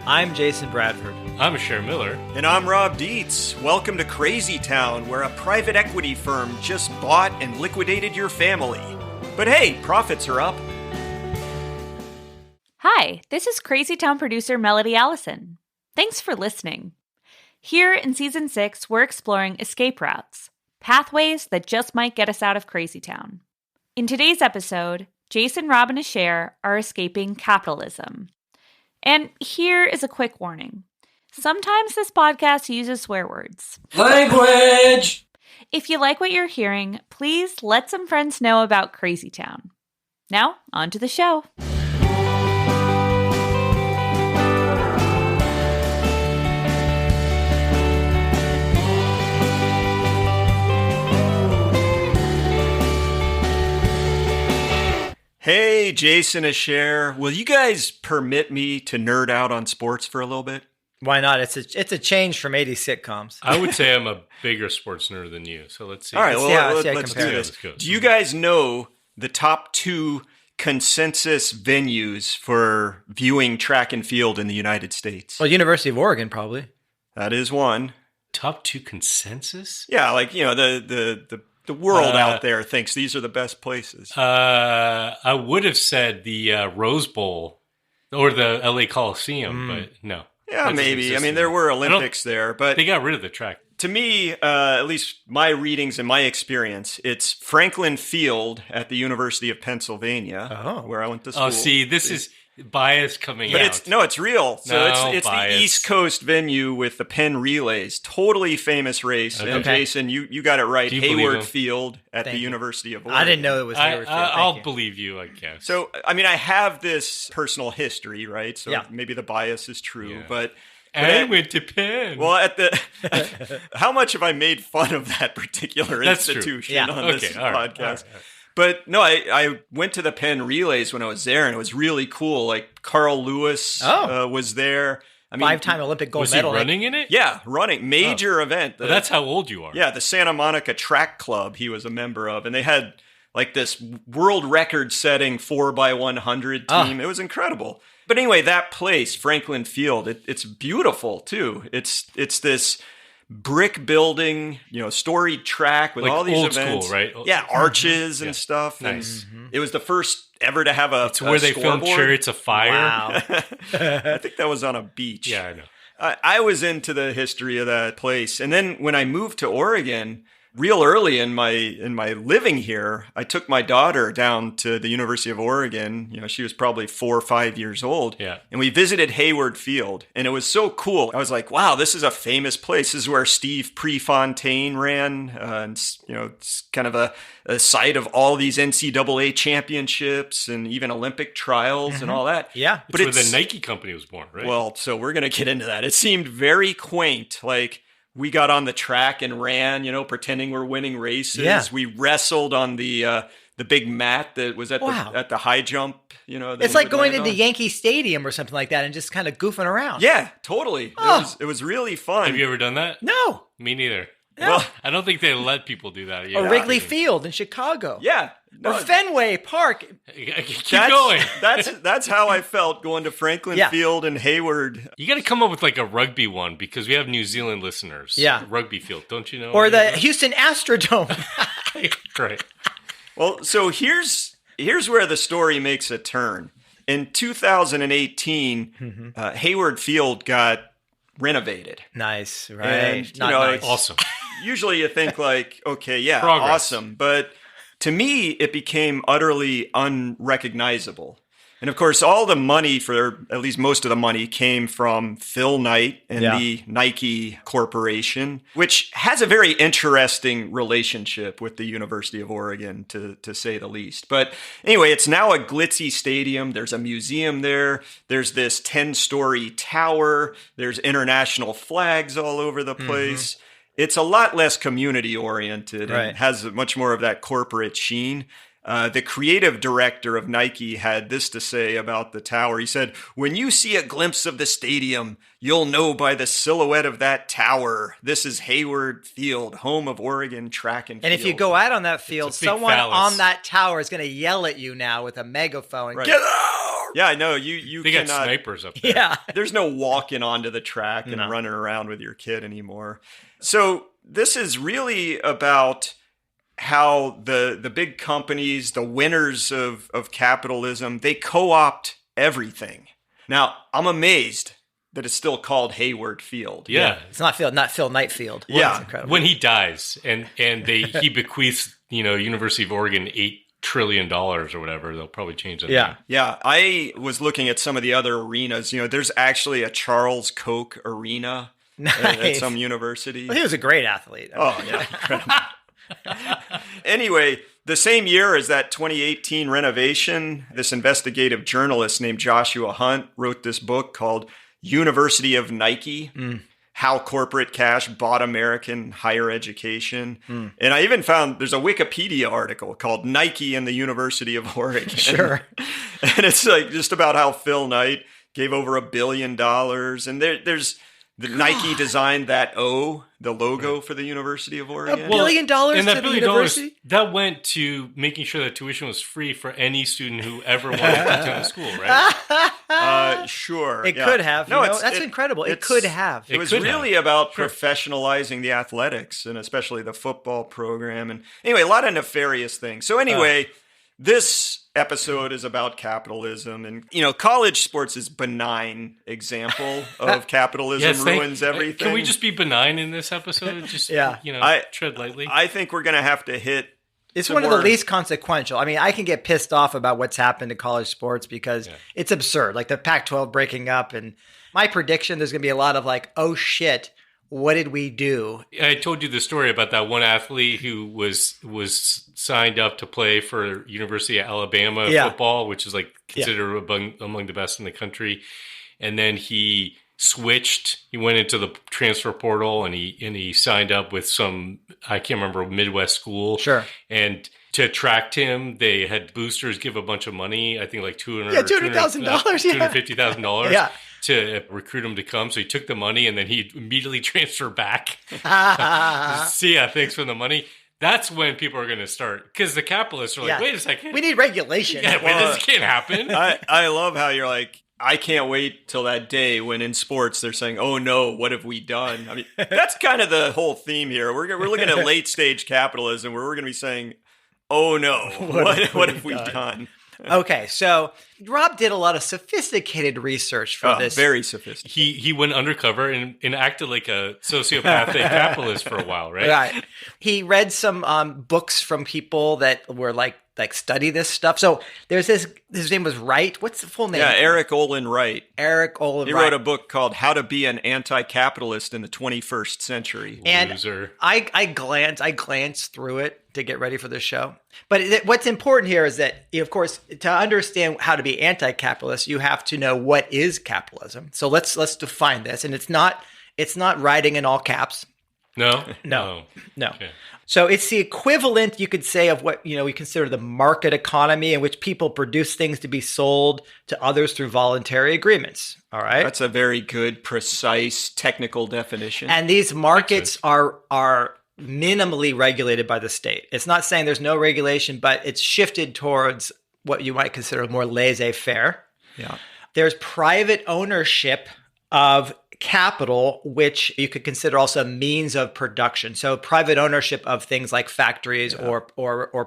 I'm Jason Bradford. I'm Cher Miller. And I'm Rob Dietz. Welcome to Crazy Town, where a private equity firm just bought and liquidated your family. But hey, profits are up. Hi, this is Crazy Town producer Melody Allison. Thanks for listening. Here in Season 6, we're exploring escape routes, pathways that just might get us out of Crazy Town. In today's episode, Jason, Rob, and Cher are escaping capitalism. And here is a quick warning. Sometimes this podcast uses swear words. Language! If you like what you're hearing, please let some friends know about Crazy Town. Now, on to the show. Hey, Jason and Cher, will you guys permit me to nerd out on sports for a little bit? Why not? It's a change from 80s sitcoms. I would say I'm a bigger sports nerd than you, so let's see. All right, let's do compare. this. Do you guys know the top 2 consensus venues for viewing track and field in the United States? Well, University of Oregon, probably. That is one. Top 2 consensus? Yeah, like, you know, the world out there thinks these are the best places. I would have said the Rose Bowl or the LA Coliseum, but no. Yeah, maybe. I mean, there were Olympics there, but they got rid of the track. To me, at least my readings and my experience, it's Franklin Field at the University of Pennsylvania, where I went to school. Oh, see, this is bias coming but out. It's real. So No, it's bias. the East Coast venue with the Penn Relays. Totally famous race. Okay. And Jason, you got it right. Do you believe Hayward him? Field at Thank the you. University of Oregon. I didn't know it was Hayward Field. I'll Thank you. believe you, I guess. So, I mean, I have this personal history, right? So Yeah. maybe the bias is true, Yeah. but I went to Penn. well, how much have I made fun of that particular That's true. institution Yeah. on this all right, podcast? all right. But no, I went to the Penn Relays when I was there, and it was really cool. Like Carl Lewis was there. I mean, 5-time Olympic gold was medal. he running in it? yeah, running major event. Well, that's how old you are. Yeah, the Santa Monica Track Club he was a member of, and they had like this world record-setting 4x100 team. It was incredible. But anyway, that place, Franklin Field, it's beautiful too. It's this brick building, you know, storied track with Like all these old events. school, right? Yeah, arches and Yeah. stuff. Nice. And it was the first ever to have It's where they filmed scoreboard. Chariots of Fire. Wow. I think that was on a beach. Yeah, I know. I was into the history of that place. And then when I moved to Oregon, real early in my living here, I took my daughter down to the University of Oregon. You know, she was probably 4 or 5 years old. Yeah. And we visited Hayward Field, and it was so cool. I was like, wow, this is a famous place. This is where Steve Prefontaine ran. And, you know, it's kind of a site of all these NCAA championships and even Olympic trials and all that. Yeah. It's where the Nike company was born, right? Well, so we're going to get into that. It seemed very quaint. Like, we got on the track and ran, you know, pretending we're winning races. Yeah. We wrestled on the big mat that was at Wow. the high jump, you know. that It's we like would going land into on. Yankee Stadium or something like that and just kind of goofing around. Yeah, totally. Oh. It was really fun. Have you ever done that? No. Me neither. Well, I don't think they let people do that. Or Wrigley Field in Chicago. yeah. Or Fenway Park. Keep going. That's how I felt going to Franklin Yeah. Field and Hayward. You got to come up with like a rugby one because we have New Zealand listeners. Yeah. Rugby field, don't you know? Or the Houston Astrodome. Right. Well, so here's where the story makes a turn. In 2018, Hayward Field got renovated. Nice, right? And, you Not know, nice. it's- Awesome. Usually you think like, okay, yeah, Progress. awesome. But to me, it became utterly unrecognizable. And of course, all the money, for at least most of the money, came from Phil Knight and Yeah. the Nike Corporation, which has a very interesting relationship with the University of Oregon, to say the least. But anyway, it's now a glitzy stadium. There's a museum there. There's this 10-story tower. There's international flags all over the place. It's a lot less community-oriented Right. and has much more of that corporate sheen. The creative director of Nike had this to say about the tower. He said, "When you see a glimpse of the stadium, you'll know by the silhouette of that tower. This is Hayward Field, home of Oregon track and field." And if you go out on that field, It's a big someone phallus. on that tower is going to yell at you now with a megaphone. Get out! Yeah, I know. You They got cannot. snipers up there. Yeah. There's no walking onto the track and running around with your kid anymore. So this is really about how the big companies, the winners of capitalism, they co-opt everything. Now, I'm amazed that it's still called Hayward Field. Yeah. It's not Phil Knightfield. Yeah. That's incredible. When he dies and he bequeaths, University of Oregon $8 trillion or whatever, they'll probably change that. Yeah. Yeah, I was looking at some of the other arenas. There's actually a Charles Koch arena at some university. Well, he was a great athlete. Oh, yeah. Incredible. Anyway, the same year as that 2018 renovation, this investigative journalist named Joshua Hunt wrote this book called University of Nike, How Corporate Cash Bought American Higher Education. And I even found there's a Wikipedia article called Nike and the University of Oregon. Sure. And it's like just about how Phil Knight gave over $1 billion. And there's the Nike designed that O, the logo for the University of Oregon. $1 billion And that to $1 the billion university? that went to making sure that tuition was free for any student who ever wanted to attend the school, right? Sure. It yeah. could have. No, That's incredible. It it's- could have. It was could really about professionalizing the athletics and especially the football program. And anyway, a lot of nefarious things. So anyway, this episode is about capitalism. And, college sports is benign example of capitalism Yes, ruins everything. Can we just be benign in this episode? Just, tread lightly. I think we're going to have to hit It's some one of the more- least consequential. I mean, I can get pissed off about what's happened to college sports because it's absurd. Like the Pac-12 breaking up, and my prediction, there's going to be a lot of like, oh shit, what did we do? I told you the story about that one athlete who was signed up to play for University of Alabama football, which is like considered among the best in the country. And then he switched. He went into the transfer portal and he signed up with some, I can't remember, Midwest school. Sure. And to attract him, they had boosters give a bunch of money. I think like $200,000. $250,000. Yeah. To recruit him to come. So he took the money and then he immediately transferred back. See ya, thanks for the money. That's when people are going to start. Because the capitalists are like, wait a second. We need regulation. Yeah, wait, this can't happen. I love how you're like, I can't wait till that day when in sports they're saying, oh no, what have we done? I mean, that's kind of the whole theme here. We're looking at late stage capitalism where we're going to be saying, oh no, what have we done? Okay, so Rob did a lot of sophisticated research for this. Very sophisticated. He went undercover and acted like a sociopathic capitalist for a while, right? Right. He read some books from people that were like study this stuff. So there's this. His name was Wright. What's the full name? Yeah, Eric Olin Wright. Eric Olin He Wright. wrote a book called How to Be an Anti-Capitalist in the 21st Century. And Loser. I glanced through it to get ready for this show. But what's important here is that, of course, to understand how to be anti-capitalist, you have to know what is capitalism. So let's define this. And it's not writing in all caps. No. Okay. So it's the equivalent, you could say, of what we consider the market economy, in which people produce things to be sold to others through voluntary agreements. All right. That's a very good, precise, technical definition. And these markets are minimally regulated by the state. It's not saying there's no regulation, but it's shifted towards what you might consider more laissez-faire. Yeah. There's private ownership of capital, which you could consider also a means of production. So private ownership of things like factories or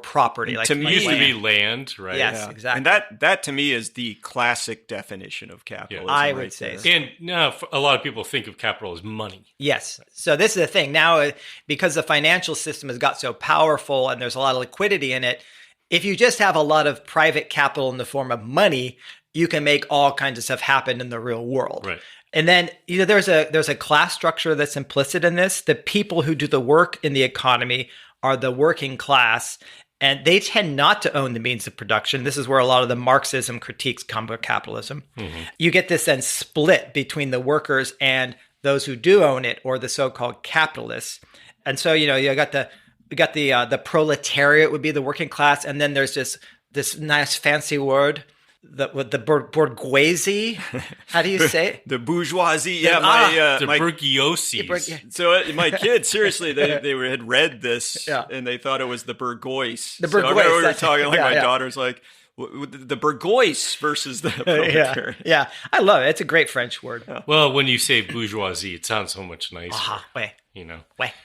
property. Like To me, It used to be land, right? Yes, exactly. And that to me is the classic definition of capitalism. I right would say there. so. And now a lot of people think of capital as money. Yes. So this is the thing. Now, because the financial system has got so powerful and there's a lot of liquidity in it, if you just have a lot of private capital in the form of money, you can make all kinds of stuff happen in the real world. Right. And then there's a class structure that's implicit in this. The people who do the work in the economy are the working class, and they tend not to own the means of production. This is where a lot of the Marxism critiques come about capitalism. Mm-hmm. You get this then split between the workers and those who do own it, or the so-called capitalists. And so you got the proletariat would be the working class, and then there's this nice fancy word. The bourgeoisie, how do you say it? The bourgeoisie. Yeah, The my bourgeoisies. so my kids seriously they had read this and they thought it was the bourgeois. The So I bourgeois, remember we were that's- talking like yeah, my yeah. daughter's like, the bourgeois versus the proletariat. Yeah. I love it. It's a great French word. Well, when you say bourgeoisie, it sounds so much nicer. You know.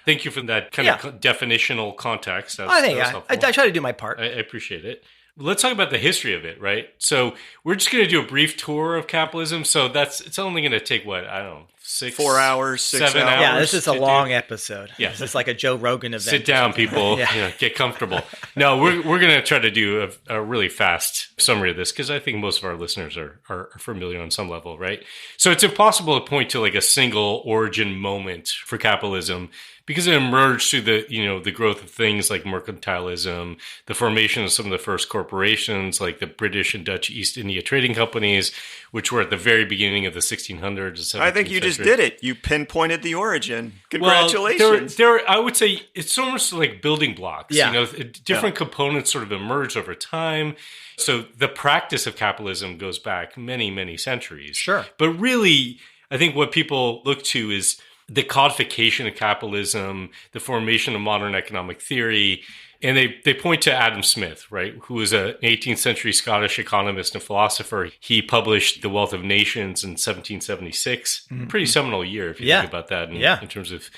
Thank you for that kind of definitional context. I think I try to do my part. I appreciate it. Let's talk about the history of it, right? So we're just going to do a brief tour of capitalism. So it's only going to take, what, I don't know, 4 hours, 6 7 hours. Yeah, this is a long episode. Yeah. This is like a Joe Rogan event. Sit down, people. Get comfortable. No, we're going to try to do a really fast summary of this because I think most of our listeners are familiar on some level, right? So it's impossible to point to like a single origin moment for capitalism because it emerged through the growth of things like mercantilism, the formation of some of the first corporations like the British and Dutch East India Trading Companies, which were at the very beginning of the 1600s and 1700s. I think you just did it. You pinpointed the origin. Congratulations. Well, I would say it's almost like building blocks. Yeah. Different components sort of emerged over time. So the practice of capitalism goes back many, many centuries. Sure. But really, I think what people look to is the codification of capitalism, the formation of modern economic theory. And they point to Adam Smith, right, who was an 18th century Scottish economist and philosopher. He published The Wealth of Nations in 1776. Pretty seminal year if you think about that in terms of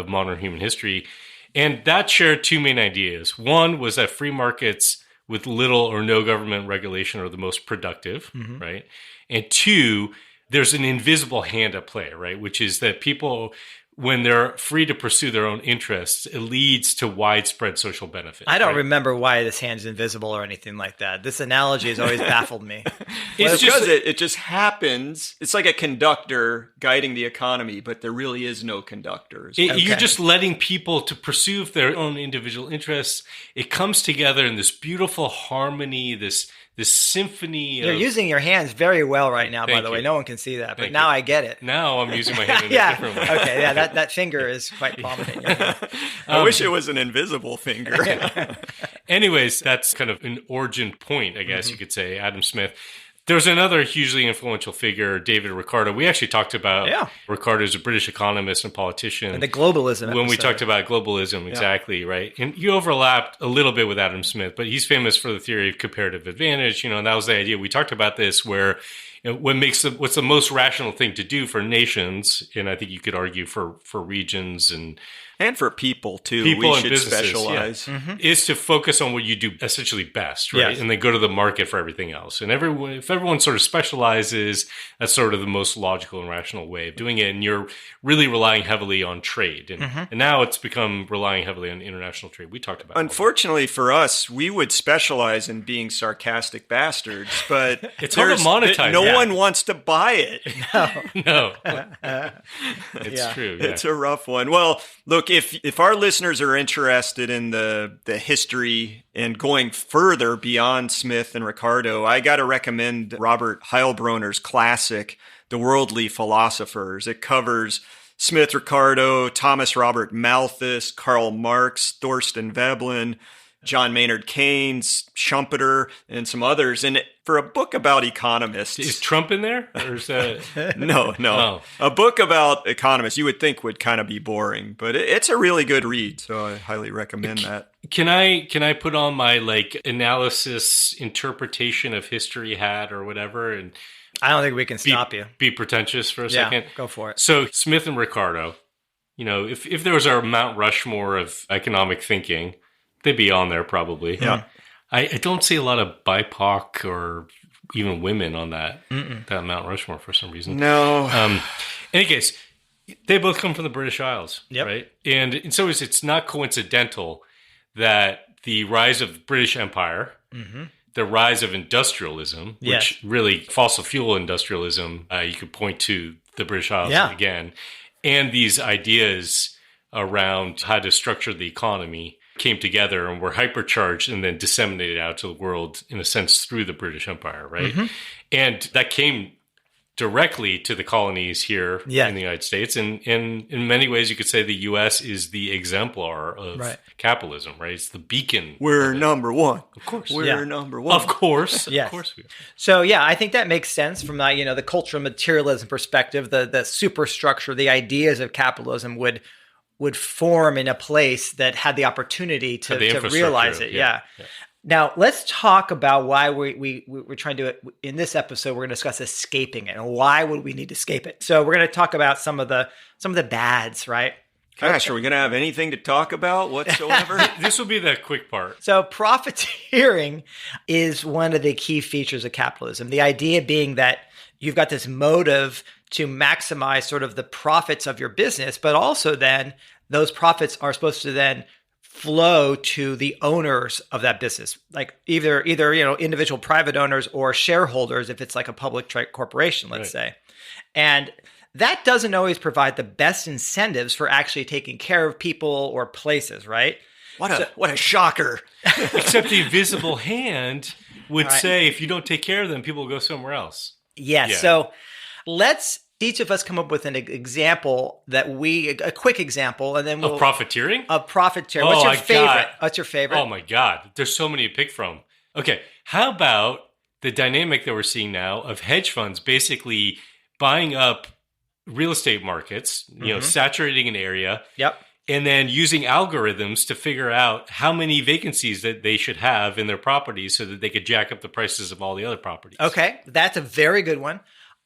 modern human history. And that shared two main ideas. One was that free markets with little or no government regulation are the most productive, right? And two, there's an invisible hand at play, right? Which is that people, when they're free to pursue their own interests, it leads to widespread social benefit. I don't remember why this hand's invisible or anything like that. This analogy has always baffled me. It's because it just happens. It's like a conductor guiding the economy, but there really is no conductor. You're just letting people to pursue their own individual interests. It comes together in this beautiful harmony, this symphony. You're using your hands very well right now, by the way. No one can see that, but now I get it. Now I'm using my hand in a different way. Okay, yeah, that finger is quite prominent. I wish it was an invisible finger. Anyways, that's kind of an origin point, I guess you could say, Adam Smith. There's another hugely influential figure, David Ricardo. We actually talked about Ricardo as a British economist and politician. And the globalism when we talked about globalism, exactly, right? And you overlapped a little bit with Adam Smith, but he's famous for the theory of comparative advantage. And that was the idea. We talked about this where what's the most rational thing to do for nations, and I think you could argue for regions and for people too. People we and should specialize. Is to focus on what you do essentially best, right? Yes. And then go to the market for everything else. And if everyone sort of specializes, that's sort of the most logical and rational way of doing it. And you're really relying heavily on trade. And now it's become relying heavily on international trade. We talked about it. Unfortunately for us, we would specialize in being sarcastic bastards, but it's hard to monetize. No one wants to buy it. No. It's true. Yeah. It's a rough one. Well, look, if our listeners are interested in the history and going further beyond Smith and Ricardo, I got to recommend Robert Heilbronner's classic, The Worldly Philosophers. It covers Smith, Ricardo, Thomas Robert Malthus, Karl Marx, Thorstein Veblen, John Maynard Keynes, Schumpeter, and some others. And for a book about economists... Is Trump in there? Or is that... No. Oh. A book about economists you would think would kind of be boring, but it's a really good read, so I highly recommend that. Can I put on my analysis, interpretation of history hat or whatever? And I don't think we can stop you. Be pretentious for a second? Go for it. So Smith and Ricardo, if there was our Mount Rushmore of economic thinking... They'd be on there probably. Yeah. I don't see a lot of BIPOC or even women on that Mount Rushmore for some reason. No. In any case, they both come from the British Isles, yep. right? And in some ways, it's not coincidental that the rise of the British Empire, the rise of industrialism, which really fossil fuel industrialism, you could point to the British Isles again, and these ideas around how to structure the economy came together and were hypercharged and then disseminated out to the world in a sense through the British Empire, right? And that came directly to the colonies here in the United States. And in many ways, you could say the U.S. is the exemplar of capitalism, right? It's the beacon. We're number one. Of course. We're number one. Of course. Yes. Of course we are. So, I think that makes sense from that, the cultural materialism perspective, the superstructure, the ideas of capitalism would form in a place that had the opportunity to realize it. Now, let's talk about why we're trying to do it. In this episode, we're going to discuss escaping it and why would we need to escape it. So we're going to talk about some of the bads, right? Gosh, are we going to have anything to talk about whatsoever? This will be the quick part. So profiteering is one of the key features of capitalism. The idea being that you've got this motive to maximize sort of the profits of your business, but also then those profits are supposed to then flow to the owners of that business, like either individual private owners or shareholders if it's like a public corporation, let's say. And that doesn't always provide the best incentives for actually taking care of people or places, right? What a shocker. Except the invisible hand would say if you don't take care of them, people will go somewhere else. Yes. Yeah. So let's each of us come up with an example a quick example, and then of profiteering? Of profiteering. What's your favorite? What's your favorite? Oh my God. There's so many to pick from. Okay. How about the dynamic that we're seeing now of hedge funds basically buying up real estate markets, saturating an area. Yep. And then using algorithms to figure out how many vacancies that they should have in their properties so that they could jack up the prices of all the other properties. Okay. That's a very good one.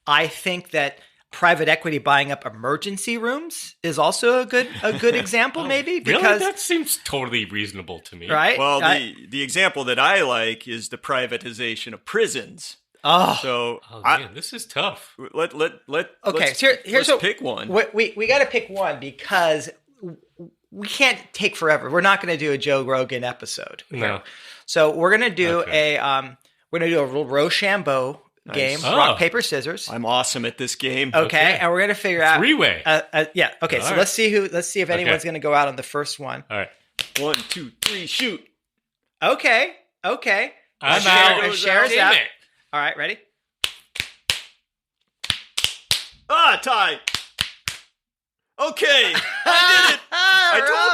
I think that private equity buying up emergency rooms is also a good example, maybe. Because really? That seems totally reasonable to me. Right? Well, the example that I like is the privatization of prisons. Oh, man, this is tough. Let's pick one. We got to pick one because we can't take forever. We're not going to do a Joe Rogan episode. No. So we're going to do a little Rochambeau game, rock, paper, scissors. I'm awesome at this game. Okay. And we're going to figure out three-way. Yeah. Okay. So let's see if anyone's going to go out on the first one. All right. 1, 2, 3, shoot. Okay. I'm out. Shares out. All right. Ready? Tie. Okay. I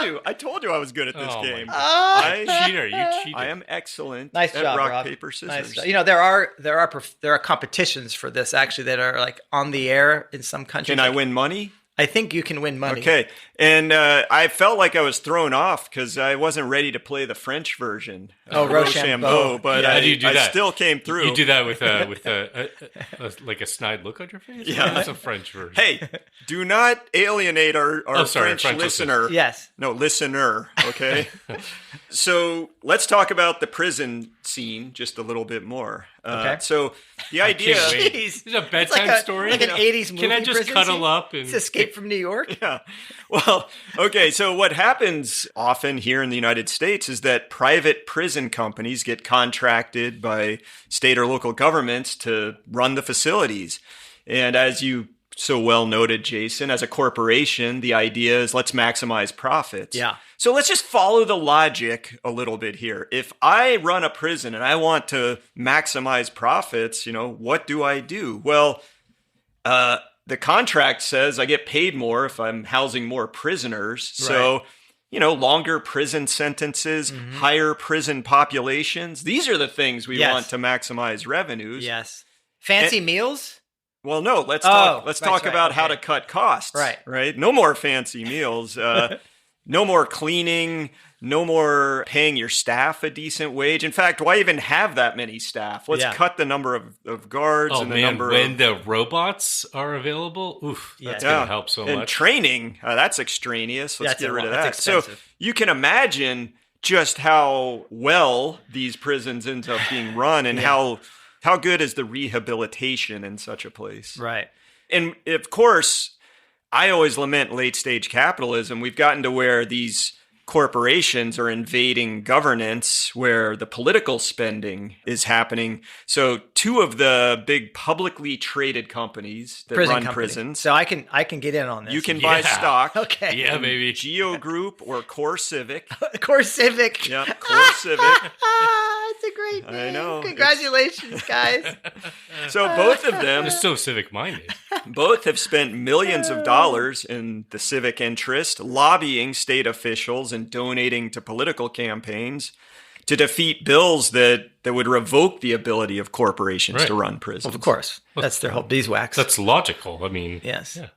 did it. I told you I was good at this game. You cheater. I am excellent at job, rock, Rob. Paper, scissors. Nice. There are competitions for this actually that are like on the air in some countries. Can I win money? I think you can win money. Okay. And I felt like I was thrown off because I wasn't ready to play the French version. Rochambeau. But how do you do that? I still came through. You do that with like a snide look on your face? Yeah. That's a French version. Hey, do not alienate our French listener. Yes. No, listener, okay? So let's talk about the prison scene just a little bit more. Okay. So the idea... This is a bedtime story? Like an 80s movie. Can I just cuddle up? It's Escape from New York? Yeah. Well, okay, so what happens often here in the United States is that private prison companies get contracted by state or local governments to run the facilities. And as you so well noted, Jason, as a corporation, the idea is let's maximize profits. Yeah. So let's just follow the logic a little bit here. If I run a prison and I want to maximize profits, what do I do? Well, the contract says I get paid more if I'm housing more prisoners. Right. So, longer prison sentences, higher prison populations. These are the things we want to maximize revenues. Yes. Fancy meals? Well, no, let's talk about how to cut costs. Right. No more fancy meals. No more cleaning. No more paying your staff a decent wage. In fact, why even have that many staff? Let's cut the number of guards and the number when the robots are available, that's going to help so much. And training, that's extraneous. Let's get rid of that. So you can imagine just how well these prisons end up being run and how good is the rehabilitation in such a place. Right. And of course, I always lament late stage capitalism. We've gotten to where these corporations are invading governance, where the political spending is happening. So 2 of the big publicly traded companies that run prisons. So I can get in on this. You can buy stock. Okay. Yeah, maybe. Geo Group or Core Civic. Core Civic. Yeah, Core Civic. It's a great name. I know. Congratulations, guys. So both of them... They're so civic-minded. Both have spent millions of dollars in the civic interest, lobbying state officials and donating to political campaigns to defeat bills that would revoke the ability of corporations to run prisons. Well, of course. That's their whole beeswax. That's logical. I mean, yes. Yeah,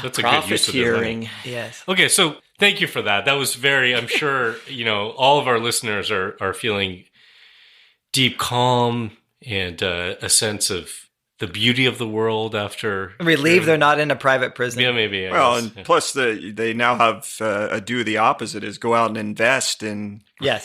that's a good use of their money. Yes. Okay, so thank you for that. That was very, I'm sure, all of our listeners are feeling deep calm and a sense of the beauty of the world after relieved they're not in a private prison. Yeah, maybe. Plus they now have do the opposite, is go out and invest in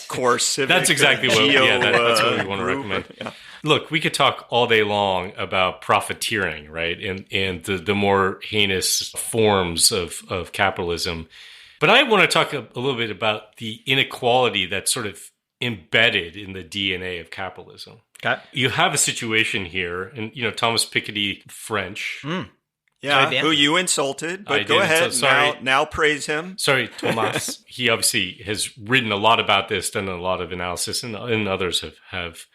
core civic. That's exactly what. That's what we want to recommend. Yeah. Look, we could talk all day long about profiteering, right, and the more heinous forms of capitalism, but I want to talk a little bit about the inequality that's sort of embedded in the DNA of capitalism. Okay. You have a situation here, and Thomas Piketty, French. Yeah, who you insulted, but go ahead. Now praise him. Sorry, Thomas. He obviously has written a lot about this, done a lot of analysis, and others have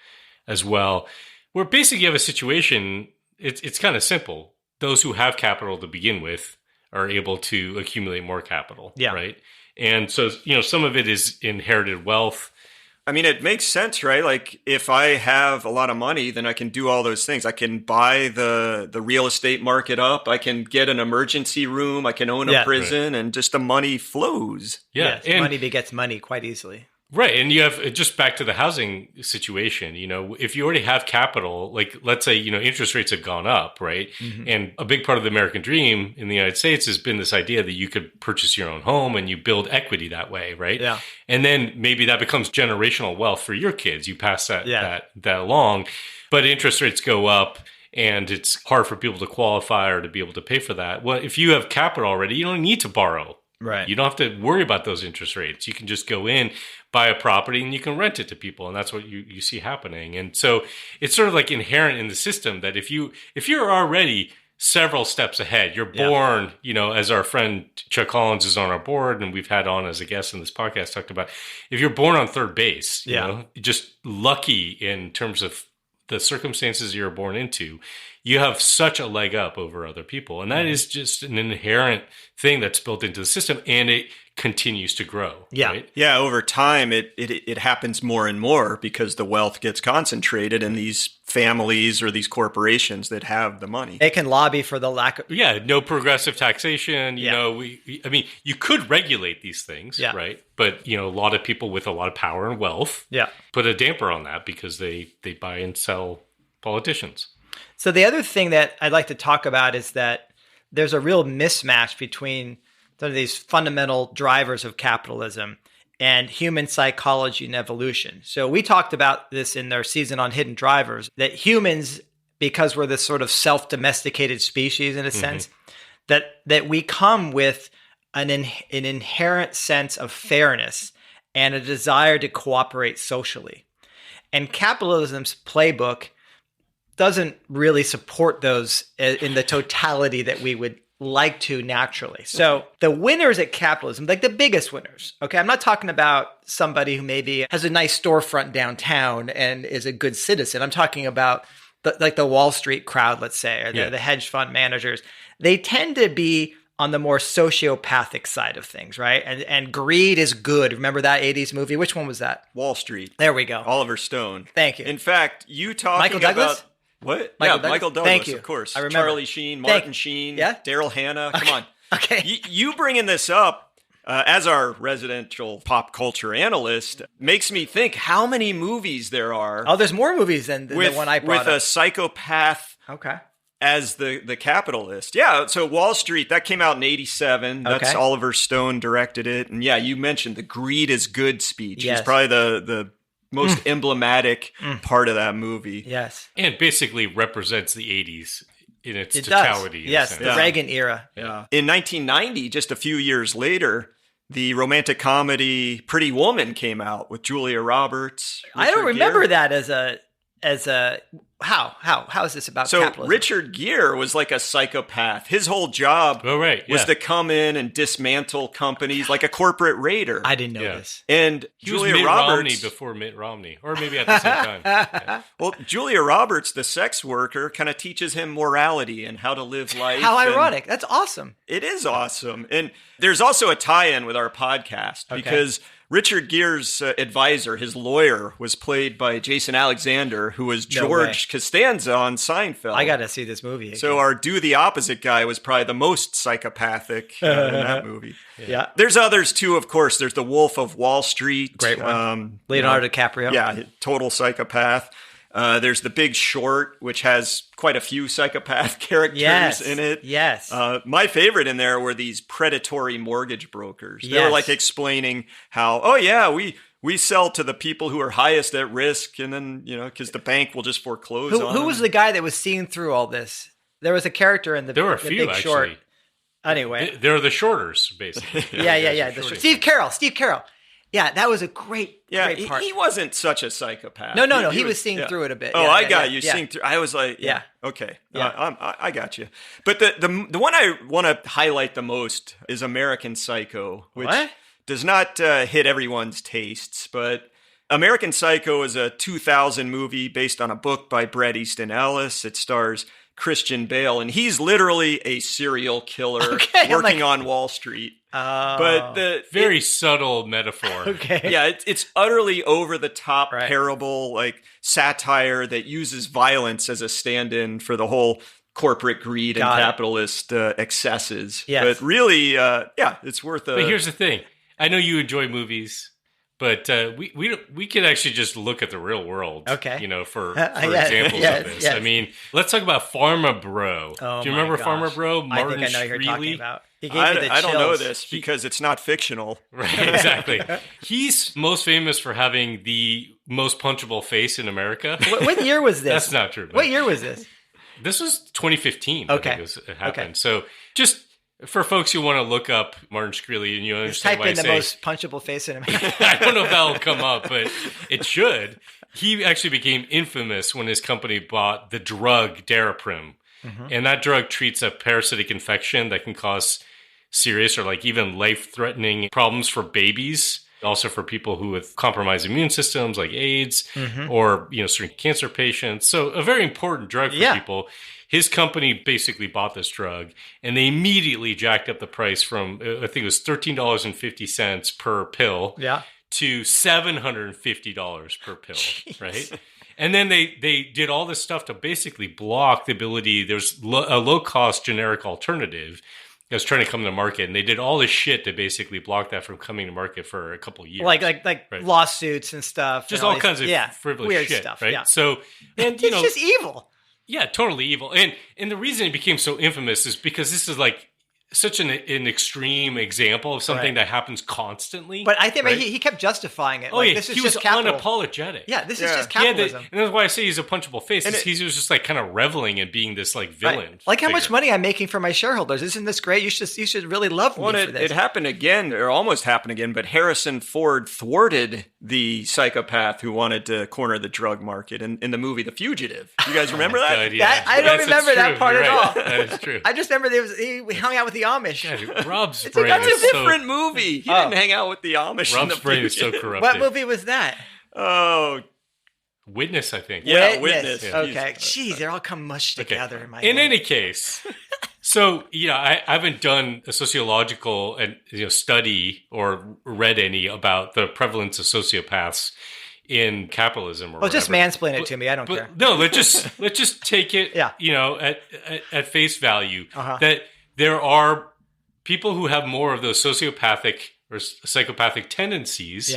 as well. Where basically you have a situation, it's kind of simple. Those who have capital to begin with are able to accumulate more capital, right? And so, some of it is inherited wealth. I mean, it makes sense, right? Like, if I have a lot of money, then I can do all those things. I can buy the real estate market up. I can get an emergency room. I can own a prison, and just the money flows. Yeah, and money begets money quite easily. Right. And you have, just back to the housing situation, if you already have capital, like, let's say, interest rates have gone up, right? Mm-hmm. And a big part of the American dream in the United States has been this idea that you could purchase your own home and you build equity that way, right? Yeah. And then maybe that becomes generational wealth for your kids. You pass that along, but interest rates go up and it's hard for people to qualify or to be able to pay for that. Well, if you have capital already, you don't need to borrow. Right. You don't have to worry about those interest rates. You can just go in, buy a property, and you can rent it to people. And that's what you see happening. And so it's sort of like inherent in the system that if you're already several steps ahead, you're born, as our friend Chuck Collins is on our board, and we've had on as a guest in this podcast, talked about, if you're born on third base, just lucky in terms of the circumstances you're born into, you have such a leg up over other people. And that is just an inherent thing that's built into the system, and it continues to grow. Yeah. Right? Yeah. Over time, it happens more and more because the wealth gets concentrated in these families or these corporations that have the money. They can lobby for the lack of... Yeah. No progressive taxation. You could regulate these things, right? But, a lot of people with a lot of power and wealth put a damper on that because they buy and sell politicians. So the other thing that I'd like to talk about is that there's a real mismatch between some of these fundamental drivers of capitalism and human psychology and evolution. So we talked about this in our season on hidden drivers, that humans, because we're this sort of self-domesticated species in a sense, that we come with an inherent sense of fairness and a desire to cooperate socially. And capitalism's playbook doesn't really support those in the totality that we would like to naturally. So the winners at capitalism, like the biggest winners, okay, I'm not talking about somebody who maybe has a nice storefront downtown and is a good citizen. I'm talking about the Wall Street crowd, let's say, or the hedge fund managers. They tend to be on the more sociopathic side of things, right? And greed is good. Remember that 80s movie? Which one was that? Wall Street. There we go. Oliver Stone. Thank you. In fact, you talking Michael Douglas? About... What? Michael Douglas, Thank you. Of course. I remember. Charlie Sheen, Martin Sheen, Daryl Hannah. Okay. Come on. Okay. You bringing this up as our residential pop culture analyst makes me think how many movies there are. Oh, there's more movies than the one I brought with up. A psychopath as the capitalist. Yeah, so Wall Street, that came out in 1987. That's Oliver Stone directed it. And you mentioned the greed is good speech. Yes. He's probably the most emblematic part of that movie. Yes. And basically represents the 80s in its totality. Yes, the Reagan era. Yeah. In 1990, just a few years later, the romantic comedy Pretty Woman came out with Julia Roberts. I don't remember that as a how is this about capitalism? Richard Gere was like a psychopath. His whole job was to come in and dismantle companies like a corporate raider. I didn't know this. And he Julia was Mitt Roberts Romney before Mitt Romney, or maybe at the same time. Well, Julia Roberts, the sex worker, kind of teaches him morality and how to live life. How ironic. That's awesome. It is awesome. And there's also a tie-in with our podcast because Richard Gere's advisor, his lawyer, was played by Jason Alexander, who was George Costanza on Seinfeld. I got to see this movie again. So our do the opposite guy was probably the most psychopathic in that movie. Yeah. There's others too, of course. There's the Wolf of Wall Street. Great one. Leonardo DiCaprio. Yeah, total psychopath. There's The Big Short, which has quite a few psychopath characters in it. Yes. My favorite in there were these predatory mortgage brokers. They were Yes. like explaining how, oh yeah, we sell to the people who are highest at risk, and then, because the bank will just foreclose on them. Who was the guy that was seeing through all this? There was a character in There were a the few, Big Short. actually. Anyway. They're the shorters, basically. Yeah. Steve Carell. Yeah, that was a great part. He wasn't such a psychopath. No, he was seeing through it a bit. Oh, I got you. Seeing through. I was like, okay. I got you. But the one I want to highlight the most is American Psycho, which does not hit everyone's tastes, but American Psycho is a 2000 movie based on a book by Bret Easton Ellis. It stars Christian Bale, and he's literally a serial killer working on Wall Street. But the very subtle metaphor. Okay. Yeah, it's utterly over the top parable, like satire that uses violence as a stand-in for the whole corporate greed and capitalist excesses. Yes. But really, it's worth a... But here's the thing. I know you enjoy movies, but we could actually just look at the real world. Okay. For examples of this. Yes. I mean, let's talk about Pharma Bro. Oh, do you remember gosh. Pharma Bro? Martin I think I know who you're talking Shkreli? about. He gave me the chills. I don't know this because it's not fictional. Right, exactly. He's most famous for having the most punchable face in America. What year was this? That's not true. What year was this? This was 2015. Okay. I think it happened. So just for folks who want to look up Martin Shkreli and you understand Type why in the most punchable face in America. I don't know if that'll come up, but it should. He actually became infamous when his company bought the drug Daraprim. Mm-hmm. And that drug treats a parasitic infection that can cause serious or like even life-threatening problems for babies. Also for people who with compromised immune systems like AIDS or, certain cancer patients. So a very important drug for people. His company basically bought this drug and they immediately jacked up the price from, I think it was $13.50 per pill to $750 per pill, right? And then they did all this stuff to basically block the ability. There's a low-cost generic alternative that was trying to come to market, and they did all this shit to basically block that from coming to market for a couple of years. Like lawsuits and stuff. Just and all kinds of frivolous weird shit, stuff, right? Yeah. So, and it's just evil. Yeah, totally evil. And the reason it became so infamous is because this is like such an extreme example of something that happens constantly. But I think he kept justifying it. Oh, this is he just was capital. unapologetic. Yeah, this is just capitalism. And that's why I say he's a punchable face. He was just like kind of reveling in being this like villain. Right. Like how much money I'm making for my shareholders. Isn't this great? You should really love me for this. It happened again, or almost happened again, but Harrison Ford thwarted the psychopath who wanted to corner the drug market in the movie The Fugitive. You guys remember that? God, yeah. I don't remember that part at all. That is true. I just remember he hung out with the Amish. God, Rob's brain That's is a different movie. He didn't hang out with the Amish. Rob's brain is so corrupted. What movie was that? Oh, Witness, I think. Yeah, Witness. Yeah. Okay. Jeez, they're all come mushed together in my head. In any case, so I haven't done a sociological study or read any about the prevalence of sociopaths in capitalism or just mansplain it to me. I don't care. No, let's just take it at face value that there are people who have more of those sociopathic or psychopathic tendencies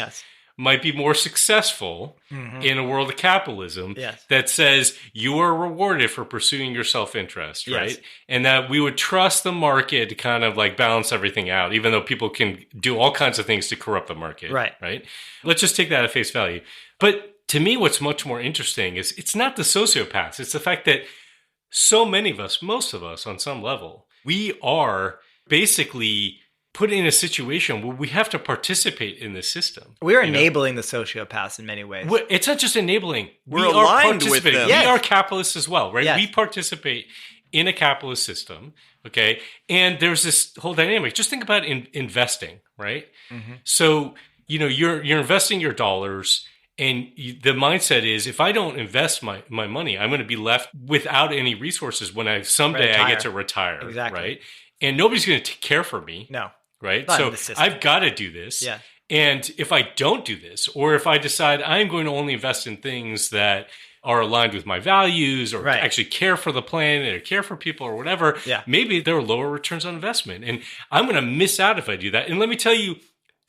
might be more successful in a world of capitalism that says you are rewarded for pursuing your self-interest, right? And that we would trust the market to kind of like balance everything out, even though people can do all kinds of things to corrupt the market, right? Let's just take that at face value. But to me, what's much more interesting is it's not the sociopaths. It's the fact that so many of us, most of us on some level, we are basically put in a situation where we have to participate in the system. We're enabling the sociopaths in many ways. It's not just enabling. We're aligned with them. We are capitalists as well, right? Yes. We participate in a capitalist system, okay? And there's this whole dynamic. Just think about investing, right? Mm-hmm. So, you're investing your dollars, and the mindset is, if I don't invest my money, I'm going to be left without any resources when I get to retire, exactly. right? And nobody's going to care for me. No. Right? Not So I've got to do this. Yeah. And if I don't do this, or if I decide I'm going to only invest in things that are aligned with my values or Right. actually care for the planet or care for people or whatever, maybe there are lower returns on investment. And I'm going to miss out if I do that. And let me tell you,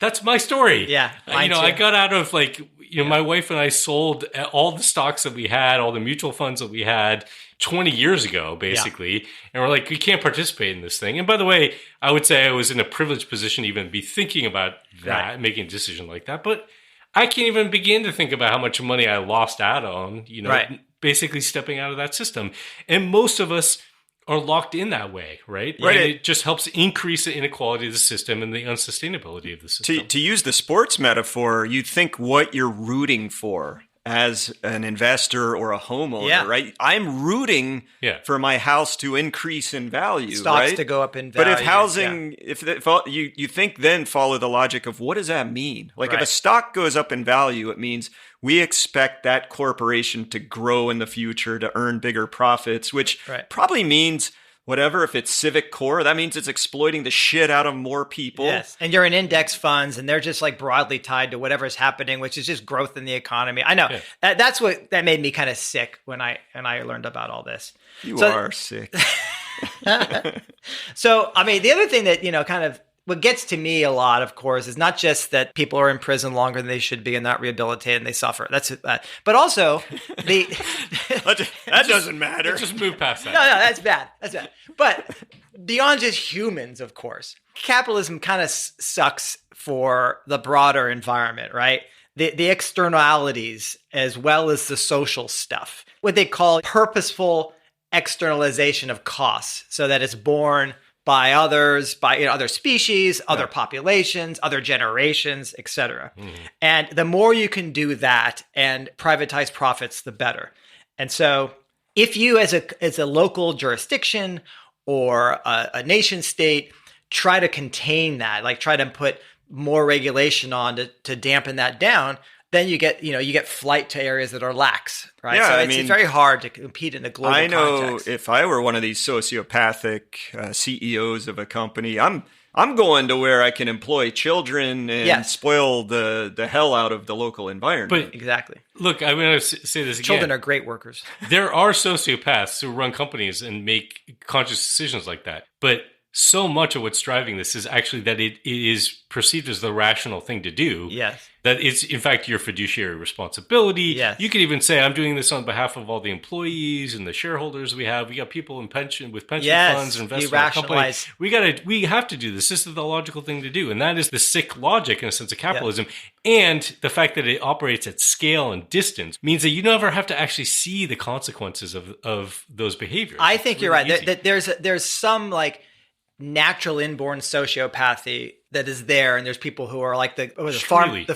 that's my story. Yeah, mine too. I got out of my wife and I sold all the stocks that we had, all the mutual funds that we had 20 years ago, basically. And we're like, we can't participate in this thing. And by the way, I would say I was in a privileged position to even be thinking about that, making a decision like that. But I can't even begin to think about how much money I lost out on, basically stepping out of that system. And most of us are locked in that way, right? Right. And it just helps increase the inequality of the system and the unsustainability of the system. To use the sports metaphor, you think what you're rooting for as an investor or a homeowner, right? I'm rooting for my house to increase in value, Stocks right? to go up in value. But if housing, if you think then follow the logic of what does that mean? Like if a stock goes up in value, it means we expect that corporation to grow in the future to earn bigger profits, which probably means whatever. If it's civic core, that means it's exploiting the shit out of more people. Yes. And you're in index funds and they're just like broadly tied to whatever's happening, which is just growth in the economy. I know that's what that made me kind of sick when I learned about all this. You are sick. So, I mean, the other thing that, kind of what gets to me a lot, of course, is not just that people are in prison longer than they should be and not rehabilitated and they suffer. That's but also the that doesn't matter. Let's just move past that. No, that's bad. That's bad. But beyond just humans, of course, capitalism kind of sucks for the broader environment, right? The externalities as well as the social stuff. What they call purposeful externalization of costs, so that it's borne by others, by other species, other populations, other generations, etc. And the more you can do that and privatize profits, the better. And so if you as a local jurisdiction or a nation state try to contain that, like try to put more regulation on to dampen that down, then you get flight to areas that are lax, right? Yeah, so it's very hard to compete in a global context. I know if I were one of these sociopathic CEOs of a company, I'm going to where I can employ children and spoil the hell out of the local environment. But exactly. Look, I'm going to say this again. Children are great workers. There are sociopaths who run companies and make conscious decisions like that. But so much of what's driving this is actually that it is perceived as the rational thing to do. Yes. That it's, in fact, your fiduciary responsibility. Yes. You could even say, I'm doing this on behalf of all the employees and the shareholders we have. We got people with pension funds, investment in our company. We have to do this. This is the logical thing to do. And that is the sick logic, in a sense, of capitalism. Yeah. And the fact that it operates at scale and distance means that you never have to actually see the consequences of those behaviors. I think you're right. There's some like natural inborn sociopathy that is there, and there's people who are like the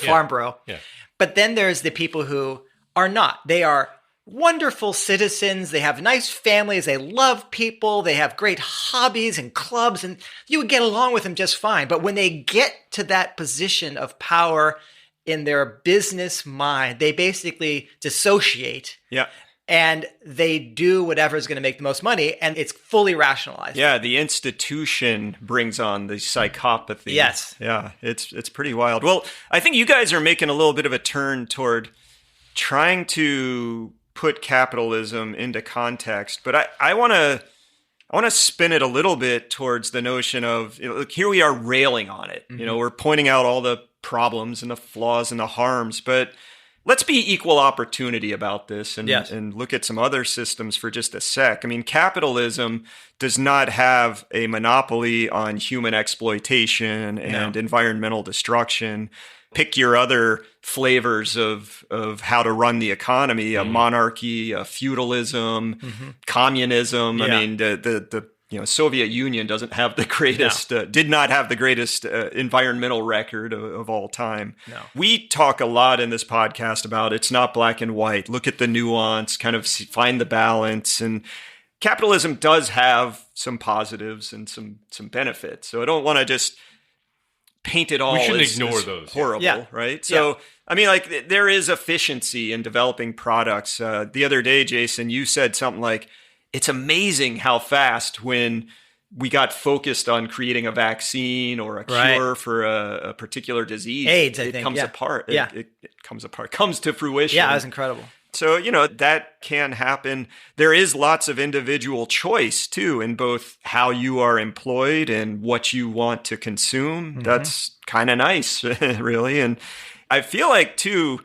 farm bro. Yeah. But then there's the people who are not. They are wonderful citizens. They have nice families. They love people. They have great hobbies and clubs, and you would get along with them just fine. But when they get to that position of power in their business mind, they basically dissociate. Yeah. And they do whatever is going to make the most money, and it's fully rationalized. Yeah, the institution brings on the psychopathy. Yes. Yeah, it's pretty wild. Well, I think you guys are making a little bit of a turn toward trying to put capitalism into context, but I want to spin it a little bit towards the notion of, look, here we are railing on it. Mm-hmm. We're pointing out all the problems and the flaws and the harms, but let's be equal opportunity about this and look at some other systems for just a sec. I mean, capitalism does not have a monopoly on human exploitation and environmental destruction. Pick your other flavors of how to run the economy, a monarchy, a feudalism, communism. Yeah. I mean, the Soviet Union doesn't have the greatest, did not have the greatest environmental record of all time. No. We talk a lot in this podcast about it's not black and white. Look at the nuance, kind of find the balance. And capitalism does have some positives and some benefits. So I don't want to just paint it all as those. Horrible, right? So, I mean, like there is efficiency in developing products. The other day, Jason, you said something like, it's amazing how fast when we got focused on creating a vaccine or a cure for a particular disease, AIDS, I think. Comes apart. It comes apart, comes to fruition. Yeah, it was incredible. So, that can happen. There is lots of individual choice, too, in both how you are employed and what you want to consume. Mm-hmm. That's kind of nice, really. And I feel like, too,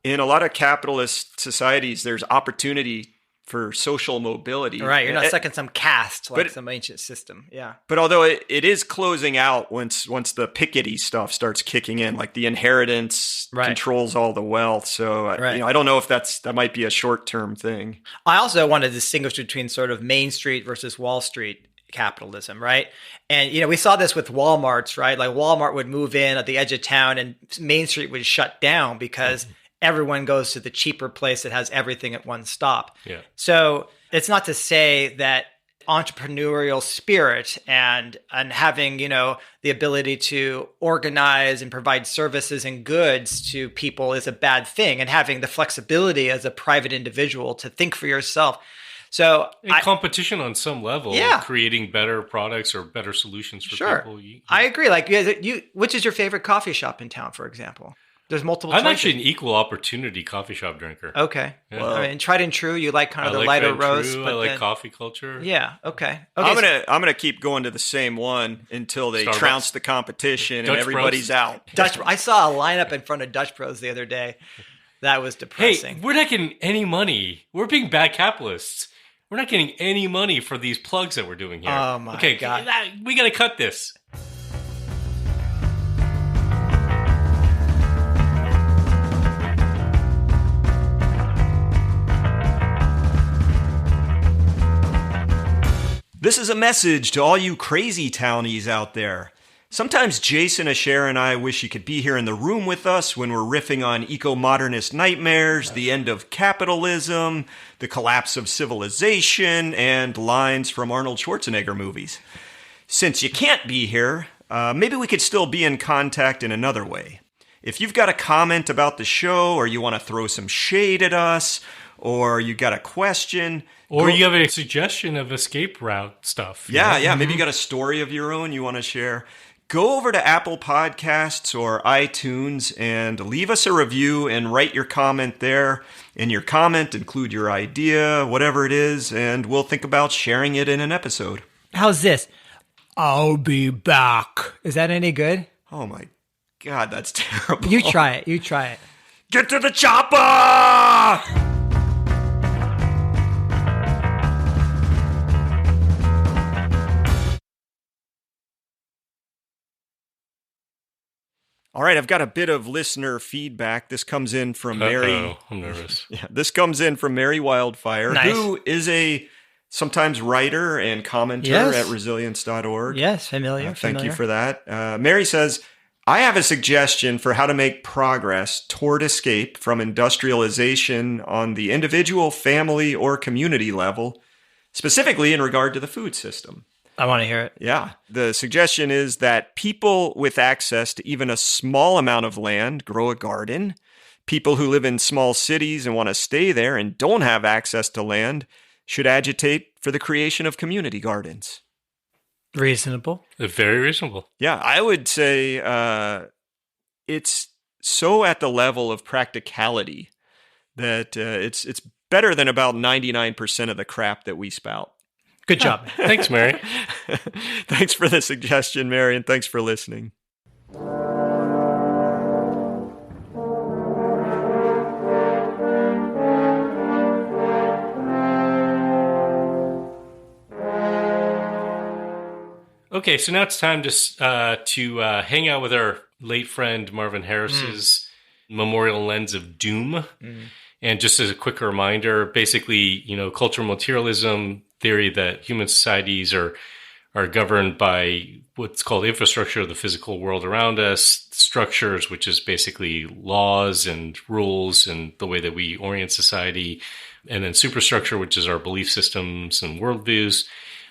in a lot of capitalist societies, there's opportunity for social mobility. Right. You're not stuck in some caste like some ancient system. Yeah. But although it is closing out once the Piketty stuff starts kicking in, like the inheritance controls all the wealth. So, I don't know if that might be a short-term thing. I also want to distinguish between sort of Main Street versus Wall Street capitalism, right? And, we saw this with Walmarts, right? Like Walmart would move in at the edge of town and Main Street would shut down because everyone goes to the cheaper place that has everything at one stop. Yeah. So it's not to say that entrepreneurial spirit and having, the ability to organize and provide services and goods to people is a bad thing, and having the flexibility as a private individual to think for yourself. So competition on some level, creating better products or better solutions for people. I agree. Like which is your favorite coffee shop in town, for example? There's multiple choices. I'm actually an equal opportunity coffee shop drinker. Okay. Yeah. Well, I mean, tried and true, you like kind of the lighter roast. But I like coffee culture. Yeah. Okay. I'm gonna keep going to the same one until they trounce the competition and everybody's out. I saw a lineup in front of Dutch Bros the other day. That was depressing. Hey, we're not getting any money. We're being bad capitalists. We're not getting any money for these plugs that we're doing here. Oh my God. We got to cut this. This is a message to all you crazy townies out there. Sometimes Jason, Asher, and I wish you could be here in the room with us when we're riffing on eco-modernist nightmares, the end of capitalism, the collapse of civilization, and lines from Arnold Schwarzenegger movies. Since you can't be here, maybe we could still be in contact in another way. If you've got a comment about the show, or you want to throw some shade at us, or you got a question... Or you have a suggestion of escape route stuff. Yeah. Maybe you got a story of your own you want to share. Go over to Apple Podcasts or iTunes and leave us a review and write your comment there. In your comment, include your idea, whatever it is, and we'll think about sharing it in an episode. How's this? I'll be back. Is that any good? Oh my God, that's terrible. You try it. Get to the chopper! All right, I've got a bit of listener feedback. This comes in from Mary. I'm nervous. Yeah, this comes in from Mary Wildfire, who is a sometimes writer and commenter at resilience.org. Yes, familiar. Thank you for that. Mary says, I have a suggestion for how to make progress toward escape from industrialization on the individual, family, or community level, specifically in regard to the food system. I want to hear it. Yeah. The suggestion is that people with access to even a small amount of land grow a garden. People who live in small cities and want to stay there and don't have access to land should agitate for the creation of community gardens. Reasonable. Very reasonable. Yeah, I would say it's so at the level of practicality that it's better than about 99% of the crap that we spout. Good job. Thanks, Mary. Thanks for the suggestion, Mary, and thanks for listening. Okay, so now it's time to hang out with our late friend Marvin Harris's Memorial Lens of Doom. And just as a quick reminder, basically, cultural materialism theory that human societies are governed by what's called infrastructure of the physical world around us, structures, which is basically laws and rules and the way that we orient society, and then superstructure, which is our belief systems and worldviews,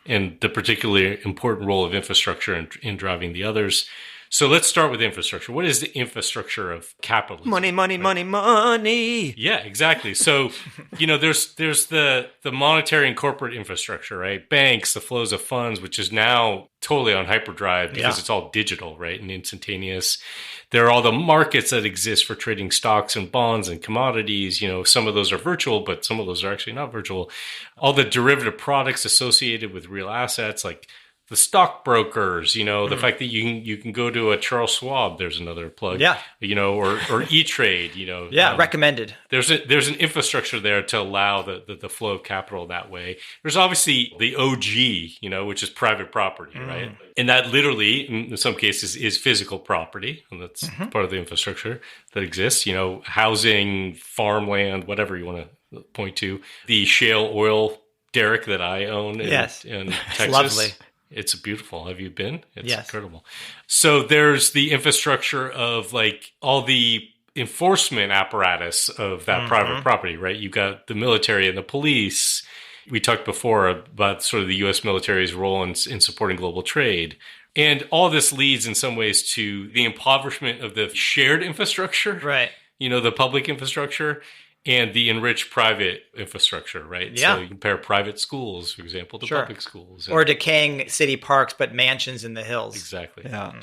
and the particularly important role of infrastructure in driving the others. So let's start with infrastructure. What is the infrastructure of capitalism? Money, money, money, money. Yeah, exactly. So, there's the monetary and corporate infrastructure, right? Banks, the flows of funds, which is now totally on hyperdrive because it's all digital, right? And instantaneous. There are all the markets that exist for trading stocks and bonds and commodities. Some of those are virtual, but some of those are actually not virtual. All the derivative products associated with real assets, like the stockbrokers, the fact that you can go to a Charles Schwab, there's another plug, or E-Trade, recommended. There's an infrastructure there to allow the flow of capital that way. There's obviously the OG, which is private property, right? And that literally, in some cases, is physical property, and that's part of the infrastructure that exists. Housing, farmland, whatever you want to point to. The shale oil derrick that I own in Texas. It's lovely. It's beautiful. Have you been? It's incredible. So there's the infrastructure of like all the enforcement apparatus of that private property, right? You've got the military and the police. We talked before about sort of the U.S. military's role in supporting global trade. And all this leads in some ways to the impoverishment of the shared infrastructure, right? The public infrastructure. And the enriched private infrastructure, right? Yeah. So you compare private schools, for example, to public schools. Or decaying city parks, but mansions in the hills. Exactly. Yeah.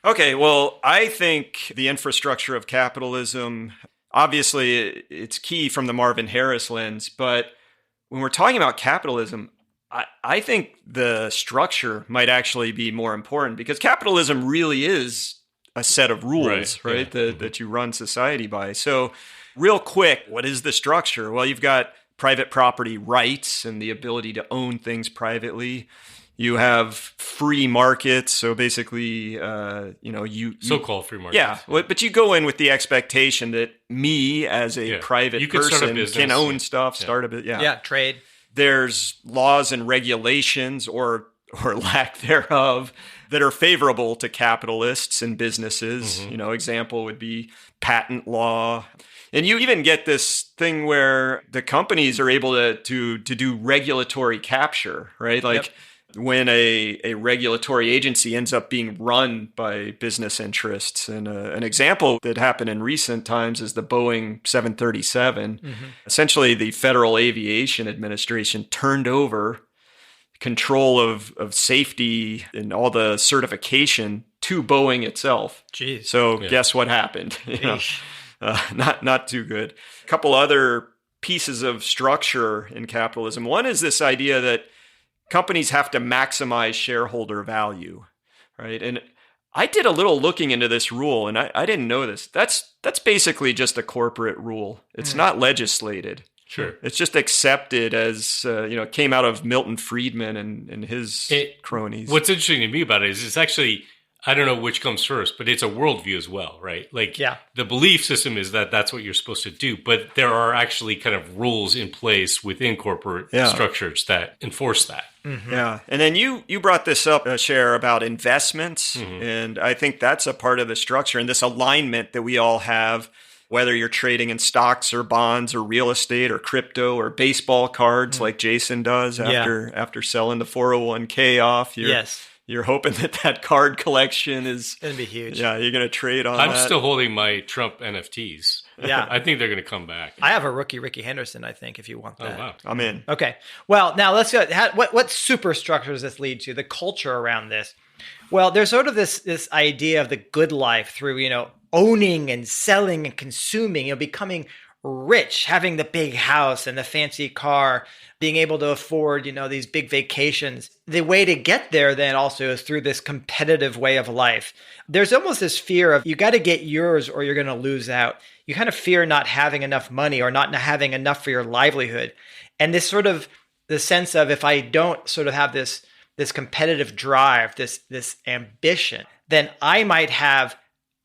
Okay, well, I think the infrastructure of capitalism, obviously it's key from the Marvin Harris lens, but when we're talking about capitalism, I think the structure might actually be more important because capitalism really is a set of rules, right? That you run society by. So real quick, what is the structure? Well, you've got private property rights and the ability to own things privately. You have free markets, so basically, so-called free markets. Yeah, but you go in with the expectation that me as a private person can own stuff, start a bit. Yeah, trade. There's laws and regulations or lack thereof that are favorable to capitalists and businesses. Example would be patent law. And you even get this thing where the companies are able to do regulatory capture, right? Like when a regulatory agency ends up being run by business interests. And an example that happened in recent times is the Boeing 737. Essentially, the Federal Aviation Administration turned over control of safety and all the certification to Boeing itself. Jeez. So guess what happened? Not too good. A couple other pieces of structure in capitalism. One is this idea that companies have to maximize shareholder value, right? And I did a little looking into this rule, and I didn't know this. That's basically just a corporate rule. It's not legislated. Sure. It's just accepted as, it came out of Milton Friedman and his cronies. What's interesting to me about it is it's actually, I don't know which comes first, but it's a worldview as well, right? Like the belief system is that that's what you're supposed to do, but there are actually kind of rules in place within corporate structures that enforce that. Yeah. And then you brought this up, Cher, about investments. And I think that's a part of the structure and this alignment that we all have, whether you're trading in stocks or bonds or real estate or crypto or baseball cards like Jason does after selling the 401k off. You're hoping that card collection is going to be huge. Yeah, you're going to trade on I'm that. still holding my Trump NFTs. Yeah. I think they're going to come back. I have a rookie Ricky Henderson, I think, if you want that. Oh, wow. I'm in. Okay. Well, now let's go. What superstructure does this lead to? The culture around this. Well, there's sort of this idea of the good life through, owning and selling and consuming, becoming rich, having the big house and the fancy car, being able to afford, these big vacations. The way to get there then also is through this competitive way of life. There's almost this fear of you got to get yours or you're going to lose out. You kind of fear not having enough money or not having enough for your livelihood. And this sort of the sense of if I don't sort of have this competitive drive, this ambition, then I might have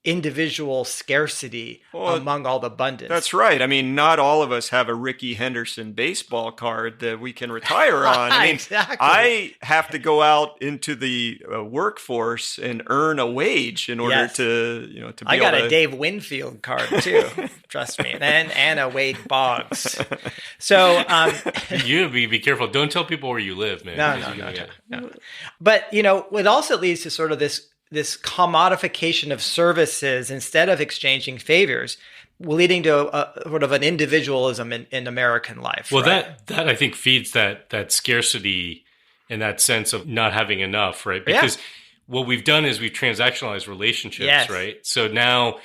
individual scarcity among all the abundance. That's right. I mean, not all of us have a Ricky Henderson baseball card that we can retire on. I mean, Exactly. I have to go out into the workforce and earn a wage in order to be I got able a Dave Winfield card too. Trust me, and Anna Wade Boggs. So You be careful. Don't tell people where you live, man. No. But it also leads to sort of this this commodification of services instead of exchanging favors, leading to a sort of an individualism in American life. Well, right? that I think feeds that scarcity and that sense of not having enough, right? Because what we've done is we've transactionalized relationships, right? So now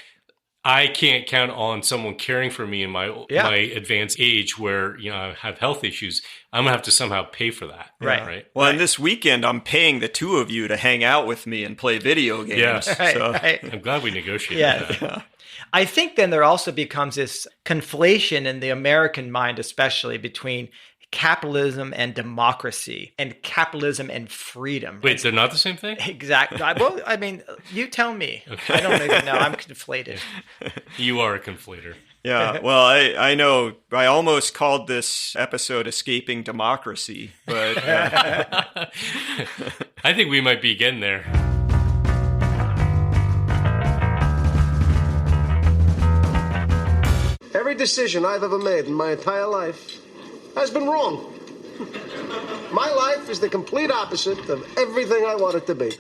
I can't count on someone caring for me in my advanced age where, I have health issues. I'm going to have to somehow pay for that. Right. Well, and this weekend, I'm paying the two of you to hang out with me and play video games. Yeah. Right. I'm glad we negotiated that. Yeah. I think then there also becomes this conflation in the American mind, especially between capitalism and democracy and capitalism and freedom. Wait, they're not the same thing? Exactly. Well, I mean, you tell me. Okay. I don't even know. I'm conflated. You are a conflator. Yeah, well, I know I almost called this episode Escaping Democracy, but I think we might be getting there. Every decision I've ever made in my entire life has been wrong. My life is the complete opposite of everything I want it to be.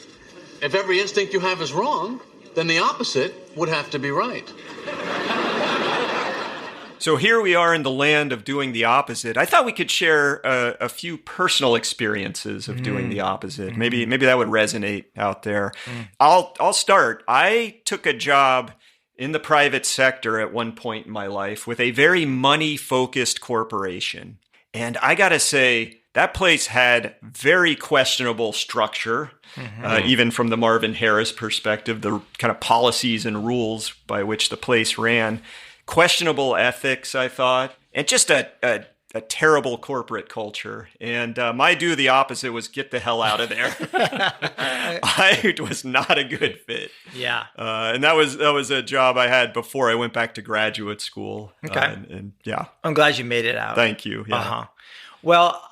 If every instinct you have is wrong, then the opposite would have to be right. So here we are in the land of doing the opposite. I thought we could share a few personal experiences of doing the opposite. Maybe that would resonate out there. I'll start. I took a job in the private sector at one point in my life with a very money-focused corporation. And I got to say, that place had very questionable structure, even from the Marvin Harris perspective, the kind of policies and rules by which the place ran. Questionable ethics, I thought, and just a terrible corporate culture. And my do the opposite was get the hell out of there. I was not a good fit. Yeah. And that was a job I had before I went back to graduate school. Okay. And yeah. I'm glad you made it out. Thank you. Yeah. Uh-huh. Well,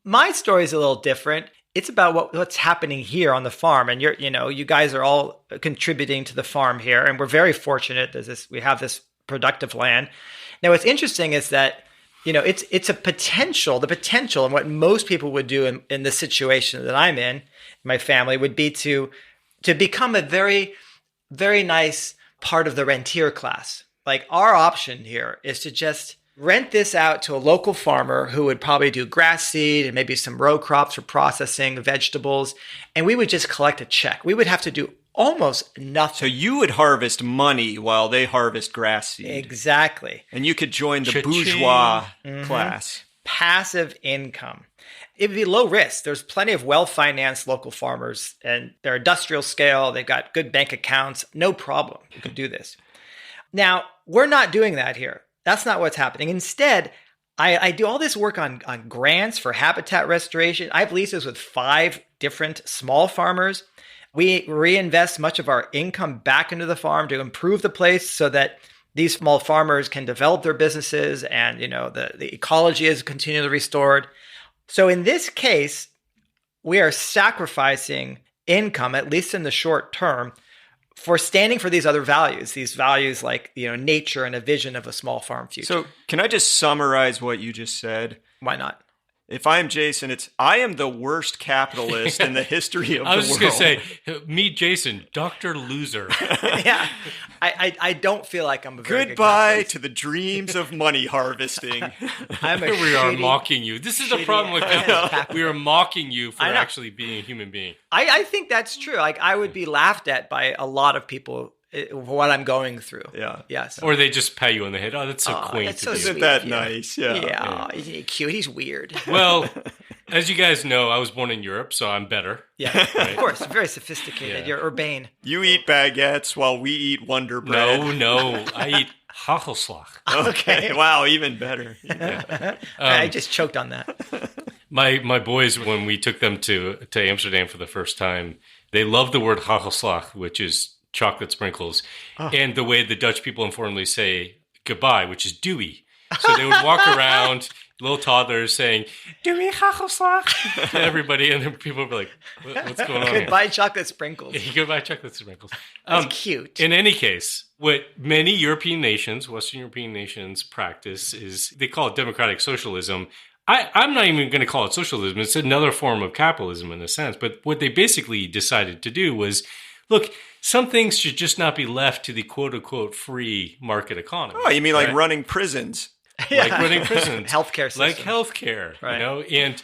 my story is a little different. It's about what's happening here on the farm, and you guys are all contributing to the farm here, and we're very fortunate. We have this productive land. Now, what's interesting is that it's a potential. The potential, and what most people would do in the situation that I'm in, my family, would be to become a very, very nice part of the rentier class. Like, our option here is to just rent this out to a local farmer who would probably do grass seed and maybe some row crops for processing vegetables. And we would just collect a check. We would have to do almost nothing. So you would harvest money while they harvest grass seed. Exactly. And you could join the bourgeois class. Passive income. It would be low risk. There's plenty of well-financed local farmers, and they're industrial scale. They've got good bank accounts. No problem. You could do this. Now, we're not doing that here. That's not what's happening. Instead, I do all this work on grants for habitat restoration. I have leases with 5 different small farmers. We reinvest much of our income back into the farm to improve the place so that these small farmers can develop their businesses, and the ecology is continually restored. So in this case, we are sacrificing income, at least in the short term, for standing for these other values like, nature and a vision of a small farm future. So can I just summarize what you just said? Why not? If I'm Jason, I am the worst capitalist in the history of the world. I was just going to say, meet Jason, Dr. Loser. Yeah. I don't feel like I'm a very Goodbye good to the dreams of money harvesting. We are mocking you. This is the problem with capitalism. We are mocking you for actually being a human being. I think that's true. Like, I would be laughed at by a lot of people for what I'm going through. Yeah. Yes. Or they just pat you on the head. Oh, that's so quaint. That's so Isn't that nice? Yeah. Yeah. He's cute. He's weird. Well, as you guys know, I was born in Europe, so I'm better. Yeah, of course. Very sophisticated. Yeah. You're urbane. You eat baguettes while we eat Wonder Bread. No. I eat hagelslag. Okay. Wow, even better. Yeah. I just choked on that. My boys, when we took them to Amsterdam for the first time, they loved the word hagelslag, which is chocolate sprinkles, and the way the Dutch people informally say goodbye, which is doei. So they would walk around, little toddlers saying, doei hagelslag, to everybody, and then people would be like, what's going on here? Goodbye chocolate sprinkles. Goodbye chocolate sprinkles. That's cute. In any case, what many European nations, Western European nations, practice is they call it democratic socialism. I'm not even going to call it socialism. It's another form of capitalism in a sense. But what they basically decided to do was, look, some things should just not be left to the quote unquote free market economy. Oh, you mean like running prisons? Like running prisons, healthcare systems. like healthcare, right. And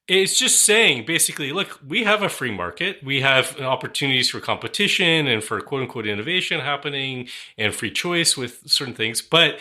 it's just saying basically, look, we have a free market. We have opportunities for competition and for quote unquote innovation happening and free choice with certain things. But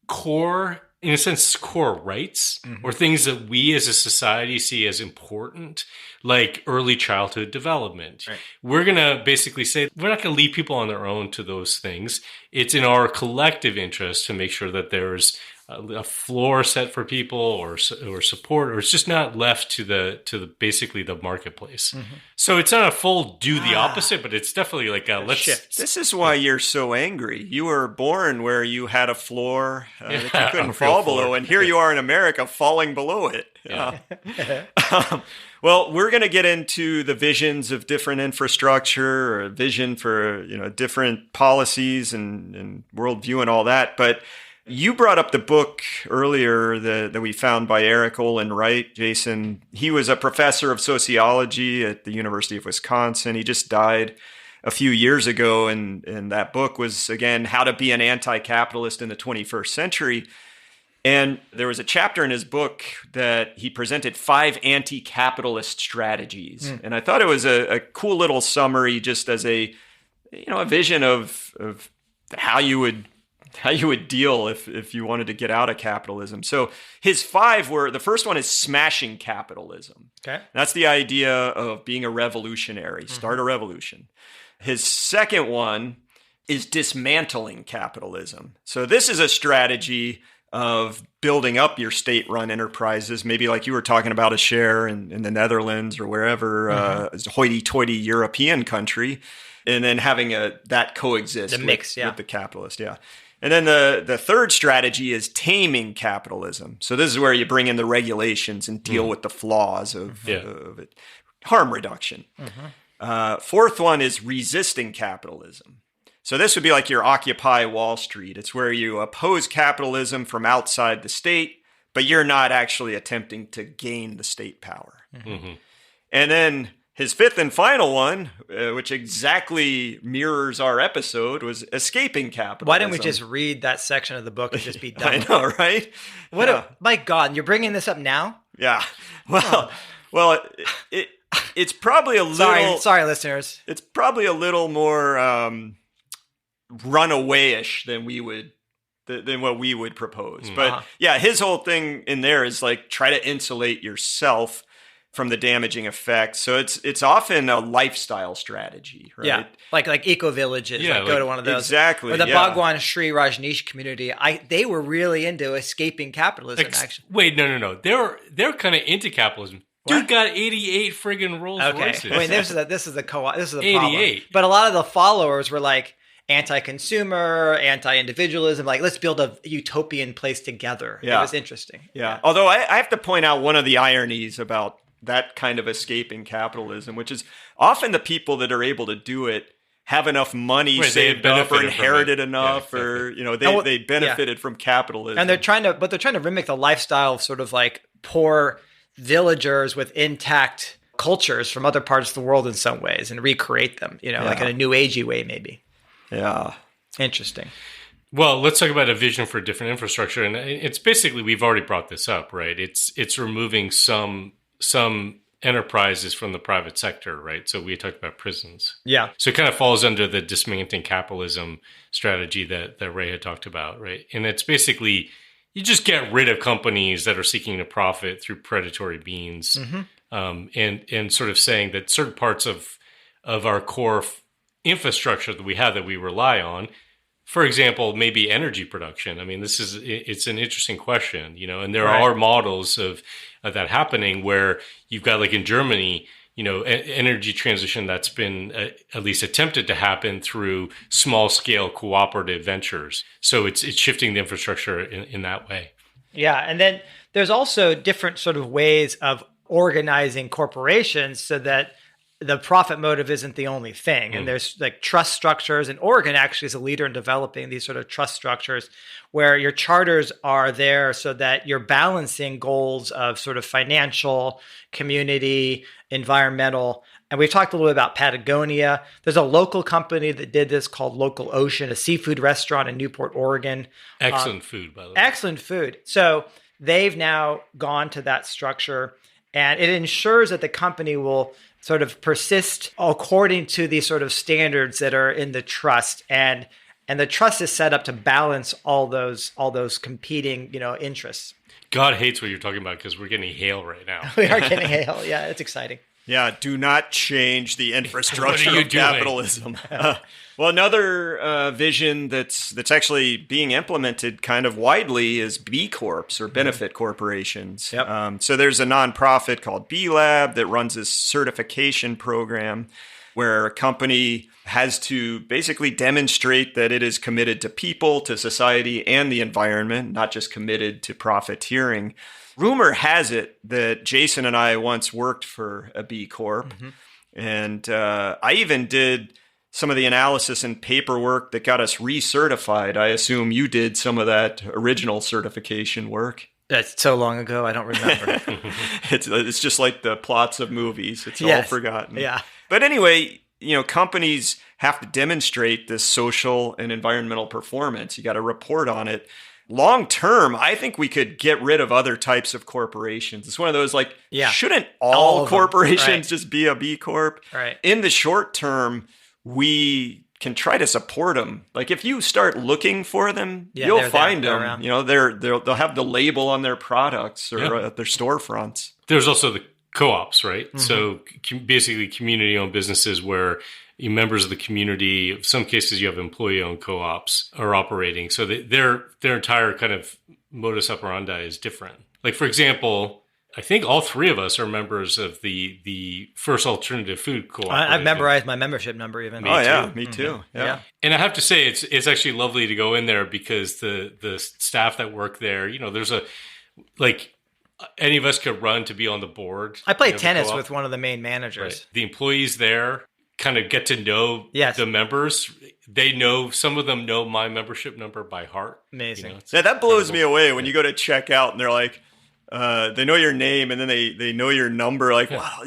core rights or things that we as a society see as important, like early childhood development. Right. We're going to basically say we're not going to leave people on their own to those things. It's in our collective interest to make sure that there's a floor set for people or support, or it's just not left to the basically the marketplace. So it's not a full do the opposite, but it's definitely like let's shift. This is why you're so angry. You were born where you had a floor that you couldn't fall below, and here you are in America falling below it. Yeah. Well, we're going to get into the visions of different infrastructure, or a vision for different policies and worldview and all that, but you brought up the book earlier that we found by Eric Olin Wright, Jason. He was a professor of sociology at the University of Wisconsin. He just died a few years ago, and that book was, again, How to Be an Anti-Capitalist in the 21st Century. And there was a chapter in his book that he presented 5 anti-capitalist strategies. And I thought it was a cool little summary, just as a vision of how you would deal if you wanted to get out of capitalism. So his 5 were, the first one is smashing capitalism. Okay. That's the idea of being a revolutionary, start a revolution. His second one is dismantling capitalism. So this is a strategy of building up your state-run enterprises, maybe like you were talking about a share in the Netherlands or wherever, a hoity-toity European country, and then having that coexist with the capitalist. Yeah. And then the third strategy is taming capitalism. So this is where you bring in the regulations and deal with the flaws of it. Harm reduction. Fourth one is resisting capitalism. So this would be like your Occupy Wall Street. It's where you oppose capitalism from outside the state, but you're not actually attempting to gain the state power. And then his fifth and final one, which exactly mirrors our episode, was escaping capitalism. Why didn't we just read that section of the book and just be done? I know, right? My God, you're bringing this up now? Yeah. Well, it's probably a little... Sorry, listeners. It's probably a little more runaway-ish than what we would propose. But yeah, his whole thing in there is like try to insulate yourself from the damaging effects. So it's often a lifestyle strategy, right? Yeah, like eco-villages. Yeah, go to one of those. Exactly. Or the Bhagwan Sri Rajneesh community. They were really into escaping capitalism, actually. Wait, no. They're kind of into capitalism. Dude got 88 friggin' Rolls Royces. I mean, this is the 88. Problem. 88. But a lot of the followers were like anti-consumer, anti-individualism. Like, let's build a utopian place together. Yeah. It was interesting. Yeah. Although I have to point out one of the ironies about that kind of escaping capitalism, which is often the people that are able to do it have enough money saved up or inherited enough, or they benefited from capitalism. And they're trying to mimic the lifestyle of sort of like poor villagers with intact cultures from other parts of the world in some ways and recreate them, like in a new agey way, maybe. Yeah. Interesting. Well, let's talk about a vision for different infrastructure. And it's basically, we've already brought this up, right? It's removing some enterprises from the private sector, right? So we talked about prisons. Yeah. So it kind of falls under the dismantling capitalism strategy that Ray had talked about, right? And it's basically, you just get rid of companies that are seeking to profit through predatory means, and sort of saying that certain parts of our core infrastructure that we have that we rely on, for example, maybe energy production. I mean, it's an interesting question, and there are models of that happening where you've got, like in Germany, energy transition that's been at least attempted to happen through small scale cooperative ventures. So it's shifting the infrastructure in that way. Yeah. And then there's also different sort of ways of organizing corporations so that the profit motive isn't the only thing. And there's like trust structures, and Oregon actually is a leader in developing these sort of trust structures where your charters are there so that you're balancing goals of sort of financial, community, environmental, And we've talked a little bit about Patagonia. There's a local company that did this called Local Ocean, a seafood restaurant in Newport, Oregon. Excellent food, by the way. Excellent food. So they've now gone to that structure, and it ensures that the company will sort of persist according to these sort of standards that are in the trust. And the trust is set up to balance all those competing, interests. God hates what you're talking about because we're getting hail right now. We are getting hail. Yeah, it's exciting. Yeah, do not change the infrastructure What are you of capitalism. Well, another vision that's actually being implemented kind of widely is B Corps or benefit corporations. Yep. So there's a nonprofit called B Lab that runs this certification program where a company has to basically demonstrate that it is committed to people, to society, and the environment, not just committed to profiteering. Rumor has it that Jason and I once worked for a B Corp, and I even did some of the analysis and paperwork that got us recertified. I assume you did some of that original certification work. That's so long ago, I don't remember. It's just like the plots of movies. It's all forgotten. Yeah. But anyway, companies have to demonstrate this social and environmental performance. You got to report on it. Long term, I think we could get rid of other types of corporations. It's one of those shouldn't all corporations just be a B Corp? Right. In the short term, we can try to support them. Like if you start looking for them, you'll find them. They'll have the label on their products or at their storefronts. There's also the co-ops, right? So basically community-owned businesses where members of the community, in some cases you have employee-owned co-ops are operating. So their entire kind of modus operandi is different. Like, for example, I think all three of us are members of the First Alternative Food Co-op. I've memorized my membership number even. Me too. Yeah. And I have to say, it's actually lovely to go in there because the staff that work there, there's any of us could run to be on the board. I played tennis with one of the main managers. Right. The employees there kind of get to know the members. They know, some of them know my membership number by heart. Amazing. That blows me away when you go to check out and they're like, they know your name and then they know your number. Like, wow,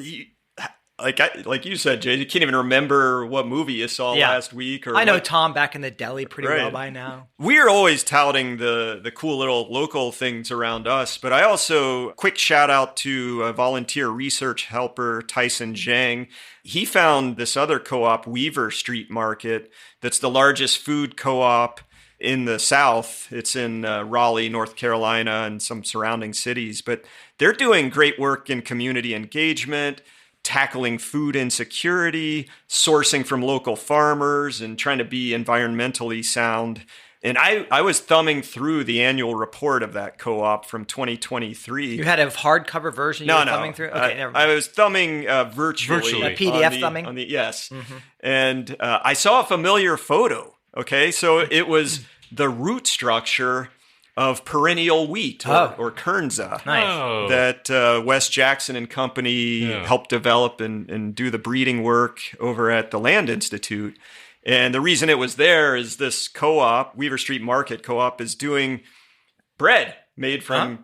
like you said, Jay, you can't even remember what movie you saw last week. Or I know Tom back in the deli pretty well by now. We're always touting the cool little local things around us, but I also, quick shout out to a volunteer research helper, Tyson Zhang. He found this other co-op, Weaver Street Market, that's the largest food co-op in the South. It's in Raleigh, North Carolina, and some surrounding cities. But they're doing great work in community engagement, tackling food insecurity, sourcing from local farmers, and trying to be environmentally sound. And I was thumbing through the annual report of that co-op from 2023. You had a hardcover version you were thumbing through? Okay, never mind. I was thumbing virtually. A PDF thumbing? Yes. And I saw a familiar photo. Okay, so it was the root structure of perennial wheat or kernza that Wes Jackson and company helped develop and do the breeding work over at the Land Institute. And the reason it was there is this co-op, Weaver Street Market Co-op, is doing bread made from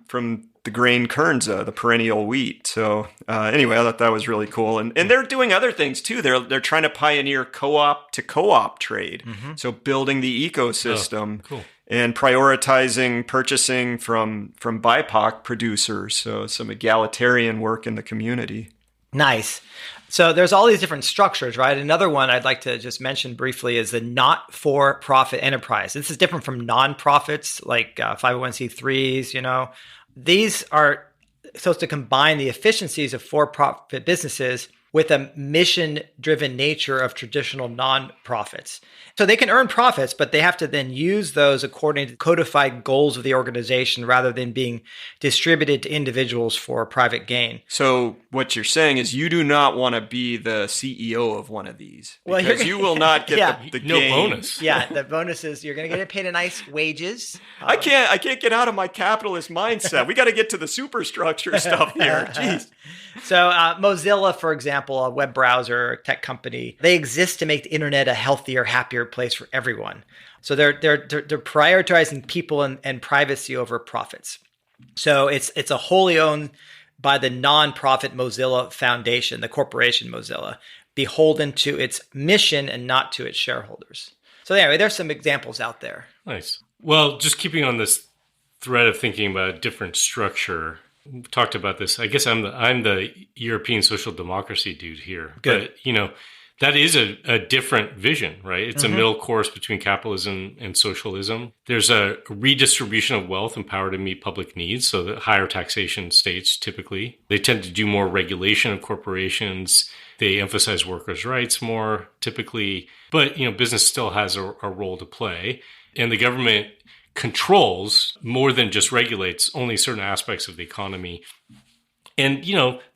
the grain kernza, the perennial wheat. So anyway, I thought that was really cool. And they're doing other things too. They're trying to pioneer co-op to co-op trade. So building the ecosystem and prioritizing purchasing from BIPOC producers. So some egalitarian work in the community. Nice. So there's all these different structures, right? Another one I'd like to just mention briefly is the not-for-profit enterprise. This is different from nonprofits like 501c3s, These are supposed to combine the efficiencies of for-profit businesses with a mission-driven nature of traditional nonprofits. So they can earn profits, but they have to then use those according to codified goals of the organization rather than being distributed to individuals for private gain. So what you're saying is you do not want to be the CEO of one of these because you will not get the gain. Bonus. Yeah, the bonus is you're going to get paid a nice wages. I can't get out of my capitalist mindset. We got to get to the superstructure stuff here. Jeez. So Mozilla, for example, a web browser tech company, they exist to make the internet a healthier, happier place for everyone. So they're prioritizing people and privacy over profits. So it's a wholly owned by the nonprofit Mozilla Foundation, the corporation Mozilla, beholden to its mission and not to its shareholders. So anyway, there's some examples out there. Nice. Well, just keeping on this thread of thinking about a different structure, we've talked about this. I guess I'm the European social democracy dude here. Good. But, that is a different vision, right? It's a middle course between capitalism and socialism. There's a redistribution of wealth and power to meet public needs. So the higher taxation states typically, they tend to do more regulation of corporations. They emphasize workers' rights more typically. But, business still has a role to play. And the government controls more than just regulates only certain aspects of the economy. And,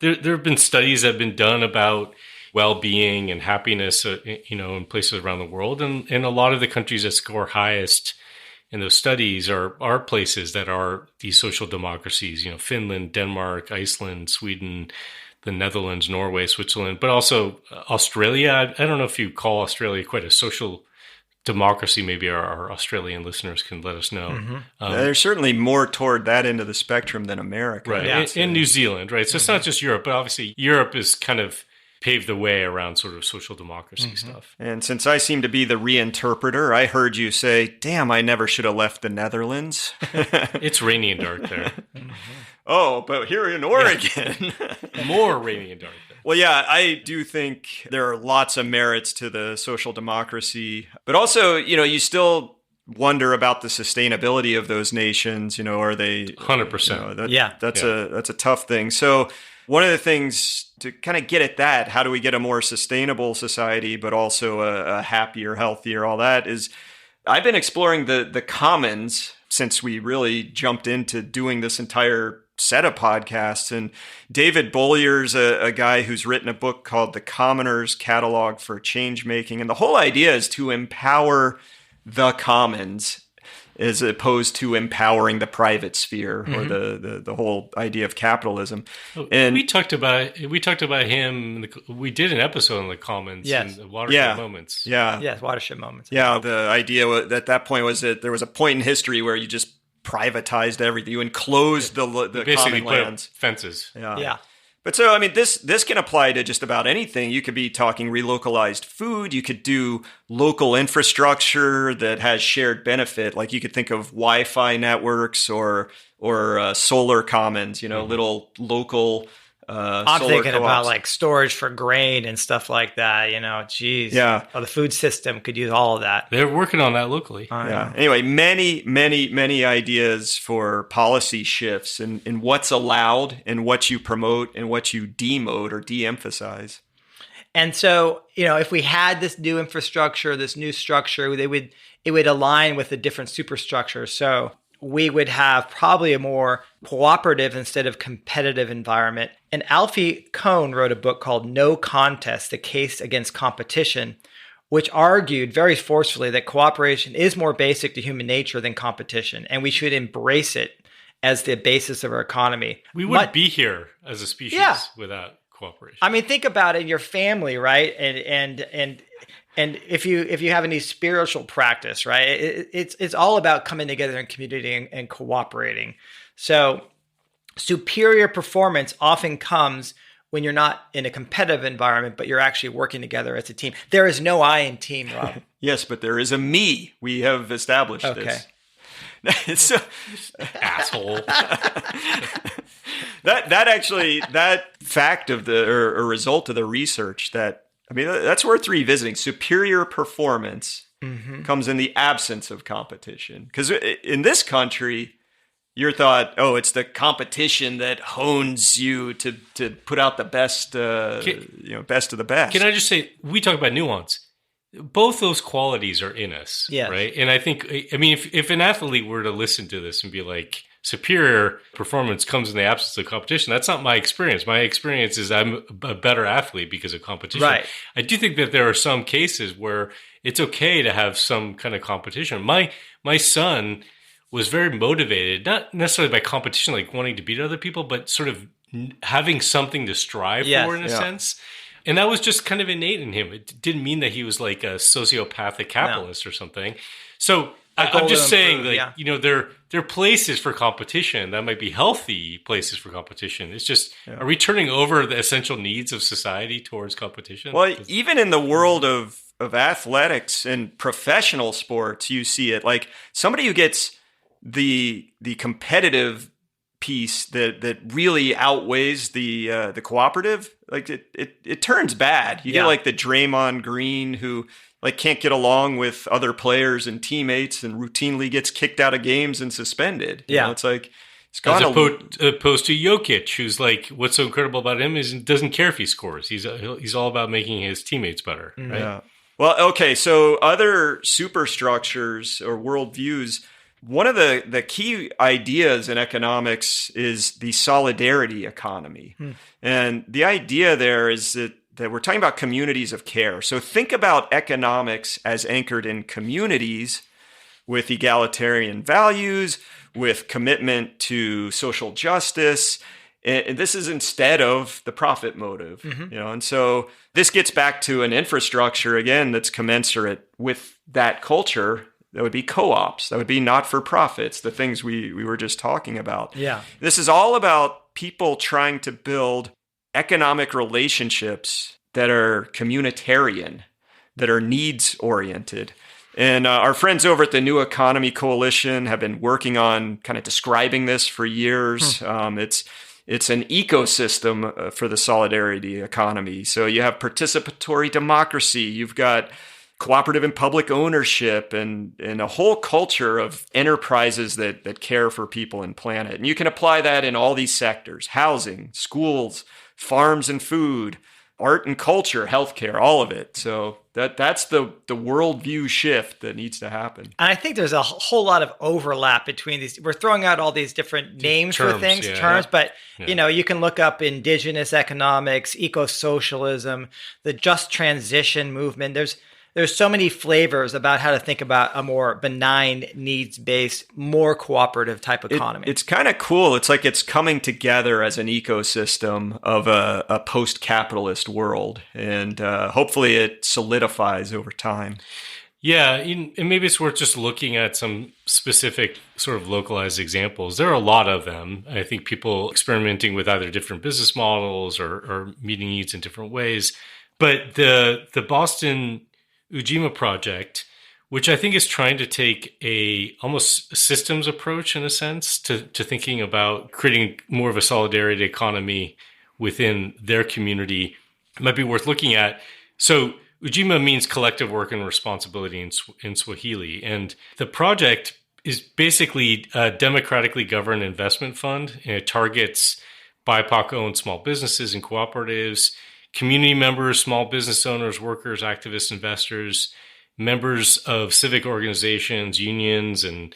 there have been studies that have been done about well-being and happiness, in places around the world. And a lot of the countries that score highest in those studies are places that are these social democracies, Finland, Denmark, Iceland, Sweden, the Netherlands, Norway, Switzerland, but also Australia. I don't know if you call Australia quite a social democracy. Maybe our Australian listeners can let us know. There's certainly more toward that end of the spectrum than America. Right. Yeah. In New Zealand, right? So it's not just Europe, but obviously Europe is kind of paved the way around sort of social democracy stuff. And since I seem to be the reinterpreter, I heard you say, damn, I never should have left the Netherlands. It's rainy and dark there. Oh, but here in Oregon. More rainy and dark there. Well, yeah, I do think there are lots of merits to the social democracy. But also, you still wonder about the sustainability of those nations. Are they 100%? That's a tough thing. So one of the things to kind of get at that, how do we get a more sustainable society, but also a happier, healthier, all that, is I've been exploring the commons since we really jumped into doing this entire set of podcasts. And David Bolyer's a guy who's written a book called The Commoner's Catalog for Change Making. And the whole idea is to empower the commons as opposed to empowering the private sphere or the whole idea of capitalism. And we talked about him. We did an episode on the commons and the watershed moments. Yes, watershed moments. Yeah, the idea at that point was that there was a point in history where you just privatized everything. You enclosed the basically common lands. Fences. Yeah. But so, this can apply to just about anything. You could be talking relocalized food. You could do local infrastructure that has shared benefit. Like you could think of Wi-Fi networks or solar commons, little local I'm solar thinking co-ops. about like storage for grain and stuff like that, geez. Yeah. Oh, the food system could use all of that. They're working on that locally. Yeah. Anyway, many ideas for policy shifts in what's allowed and what you promote and what you demote or de-emphasize. And so, if we had this new infrastructure, this new structure, it would align with the different superstructures. So we would have probably a more cooperative instead of competitive environment. And Alfie Kohn wrote a book called No Contest, The Case Against Competition, which argued very forcefully that cooperation is more basic to human nature than competition, and we should embrace it as the basis of our economy. We wouldn't be here as a species without cooperation. Think about it in your family, right? And if you have any spiritual practice, right, it's all about coming together in community and cooperating. So superior performance often comes when you're not in a competitive environment, but you're actually working together as a team. There is no I in team, Rob. Yes, but there is a me. We have established this. So, asshole. that fact of or result of the research that's worth revisiting. Superior performance comes in the absence of competition. Because in this country, you're thought, it's the competition that hones you to put out the best, best of the best. Can I just say, we talk about nuance. Both those qualities are in us, right? And I think, if an athlete were to listen to this and be like, superior performance comes in the absence of competition, that's not my experience. My experience is I'm a better athlete because of competition. Right. I do think that there are some cases where it's okay to have some kind of competition. My son was very motivated, not necessarily by competition, like wanting to beat other people, but sort of having something to strive for in a sense. And that was just kind of innate in him. It didn't mean that he was like a sociopathic capitalist or something. So I'm just saying, there are places for competition that might be healthy places for competition. It's just, are we turning over the essential needs of society towards competition? Well, even in the world of athletics and professional sports, you see it. Like somebody who gets the competitive piece that really outweighs the cooperative, like it turns bad. You get like the Draymond Green who like can't get along with other players and teammates and routinely gets kicked out of games and suspended. You know, it's like it's gone opposed to Jokic, who's like, what's so incredible about him is he doesn't care if he scores. He's all about making his teammates better. Right? Yeah. Well, okay. So other superstructures or worldviews. One of the key ideas in economics is the solidarity economy. And the idea there is that we're talking about communities of care. So think about economics as anchored in communities with egalitarian values, with commitment to social justice. And this is instead of the profit motive, and so this gets back to an infrastructure, again, that's commensurate with that culture. That would be co-ops. That would be not-for-profits, the things we were just talking about. Yeah. This is all about people trying to build economic relationships that are communitarian, that are needs-oriented. And our friends over at the New Economy Coalition have been working on kind of describing this for years. It's an ecosystem for the solidarity economy. So you have participatory democracy. You've got cooperative and public ownership and a whole culture of enterprises that care for people and planet. And you can apply that in all these sectors: housing, schools, farms and food, art and culture, healthcare, all of it. So that's the worldview shift that needs to happen. And I think there's a whole lot of overlap between these. We're throwing out all these different names for things, terms, but you can look up indigenous economics, eco-socialism, the just transition movement. There's so many flavors about how to think about a more benign, needs-based, more cooperative type economy. It's kind of cool. It's like it's coming together as an ecosystem of a post-capitalist world, and hopefully it solidifies over time. Yeah, and maybe it's worth just looking at some specific sort of localized examples. There are a lot of them. I think people experimenting with either different business models or meeting needs in different ways. But the Boston Ujima project, which I think is trying to take a almost systems approach in a sense to thinking about creating more of a solidarity economy within their community, might be worth looking at. So Ujima means collective work and responsibility in Swahili. And the project is basically a democratically governed investment fund, and it targets BIPOC-owned small businesses and cooperatives, community members, small business owners, workers, activists, investors, members of civic organizations, unions, and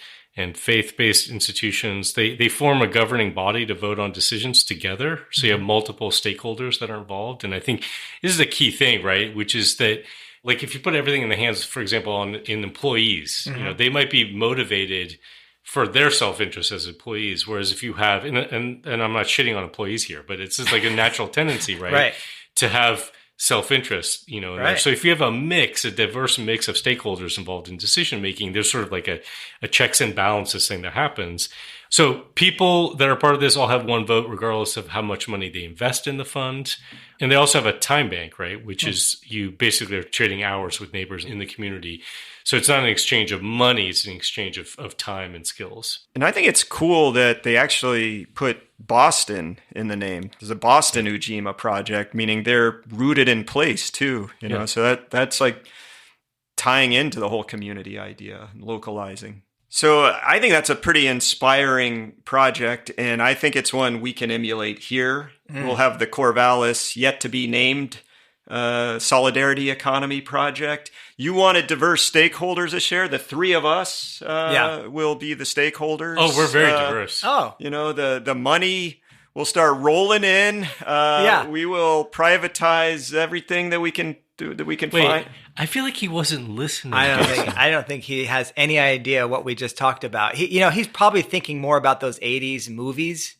faith-based institutions. They form a governing body to vote on decisions together. So you have multiple stakeholders that are involved. And I think this is a key thing, right? Which is that, like, if you put everything in the hands, for example, in employees, they might be motivated for their self-interest as employees. Whereas if you have, and I'm not shitting on employees here, but it's just like a natural tendency, right? Right. To have self-interest, right. So if you have a diverse mix of stakeholders involved in decision-making, there's sort of like a checks and balances thing that happens. So people that are part of this all have one vote regardless of how much money they invest in the fund. And they also have a time bank, right? Which is you basically are trading hours with neighbors in the community. So it's not an exchange of money, it's an exchange of time and skills. And I think it's cool that they actually put Boston in the name. There's a Boston Ujima project, meaning they're rooted in place too, know. So that's like tying into the whole community idea and localizing. So I think that's a pretty inspiring project, and I think it's one we can emulate here. We'll have the Corvallis yet to be named Solidarity Economy Project. You wanted diverse stakeholders to share. The three of us will be the stakeholders. Oh, we're very diverse. The money will start rolling in. We will privatize everything that we can do, that we can find. I feel like he wasn't listening. I don't think he has any idea what we just talked about. He's probably thinking more about those 80s movies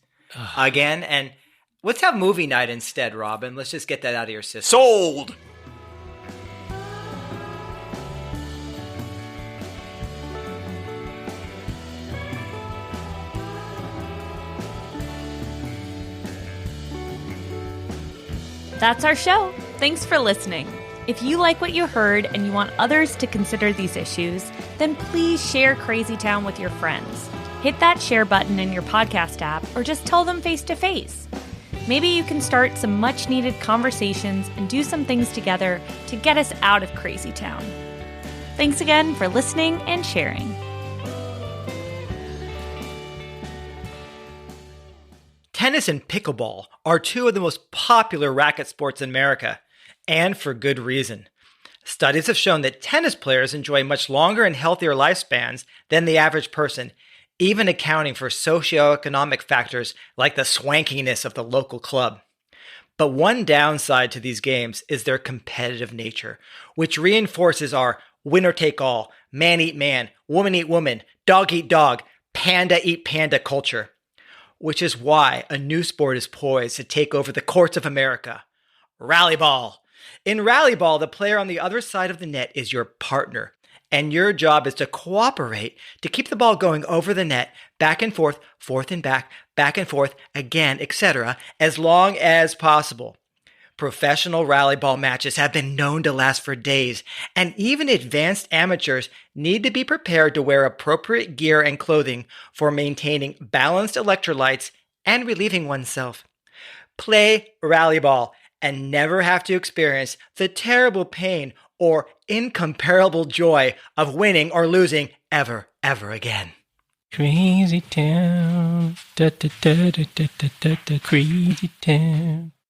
again. And let's have movie night instead, Robin. Let's just get that out of your system. Sold! That's our show. Thanks for listening. If you like what you heard and you want others to consider these issues, then please share Crazy Town with your friends. Hit that share button in your podcast app or just tell them face to face. Maybe you can start some much needed conversations and do some things together to get us out of Crazy Town. Thanks again for listening and sharing. Tennis and pickleball are two of the most popular racket sports in America, and for good reason. Studies have shown that tennis players enjoy much longer and healthier lifespans than the average person, even accounting for socioeconomic factors like the swankiness of the local club. But one downside to these games is their competitive nature, which reinforces our winner-take-all, man-eat-man, woman-eat-woman, dog-eat-dog, panda-eat-panda culture. Which is why a new sport is poised to take over the courts of America. Rally ball. In rally ball, the player on the other side of the net is your partner, and your job is to cooperate to keep the ball going over the net, back and forth and back and forth, again, etc., as long as possible. Professional rally ball matches have been known to last for days, and even advanced amateurs need to be prepared to wear appropriate gear and clothing for maintaining balanced electrolytes and relieving oneself. Play rally ball and never have to experience the terrible pain or incomparable joy of winning or losing ever again. Crazy town, da da da da da da da, crazy town.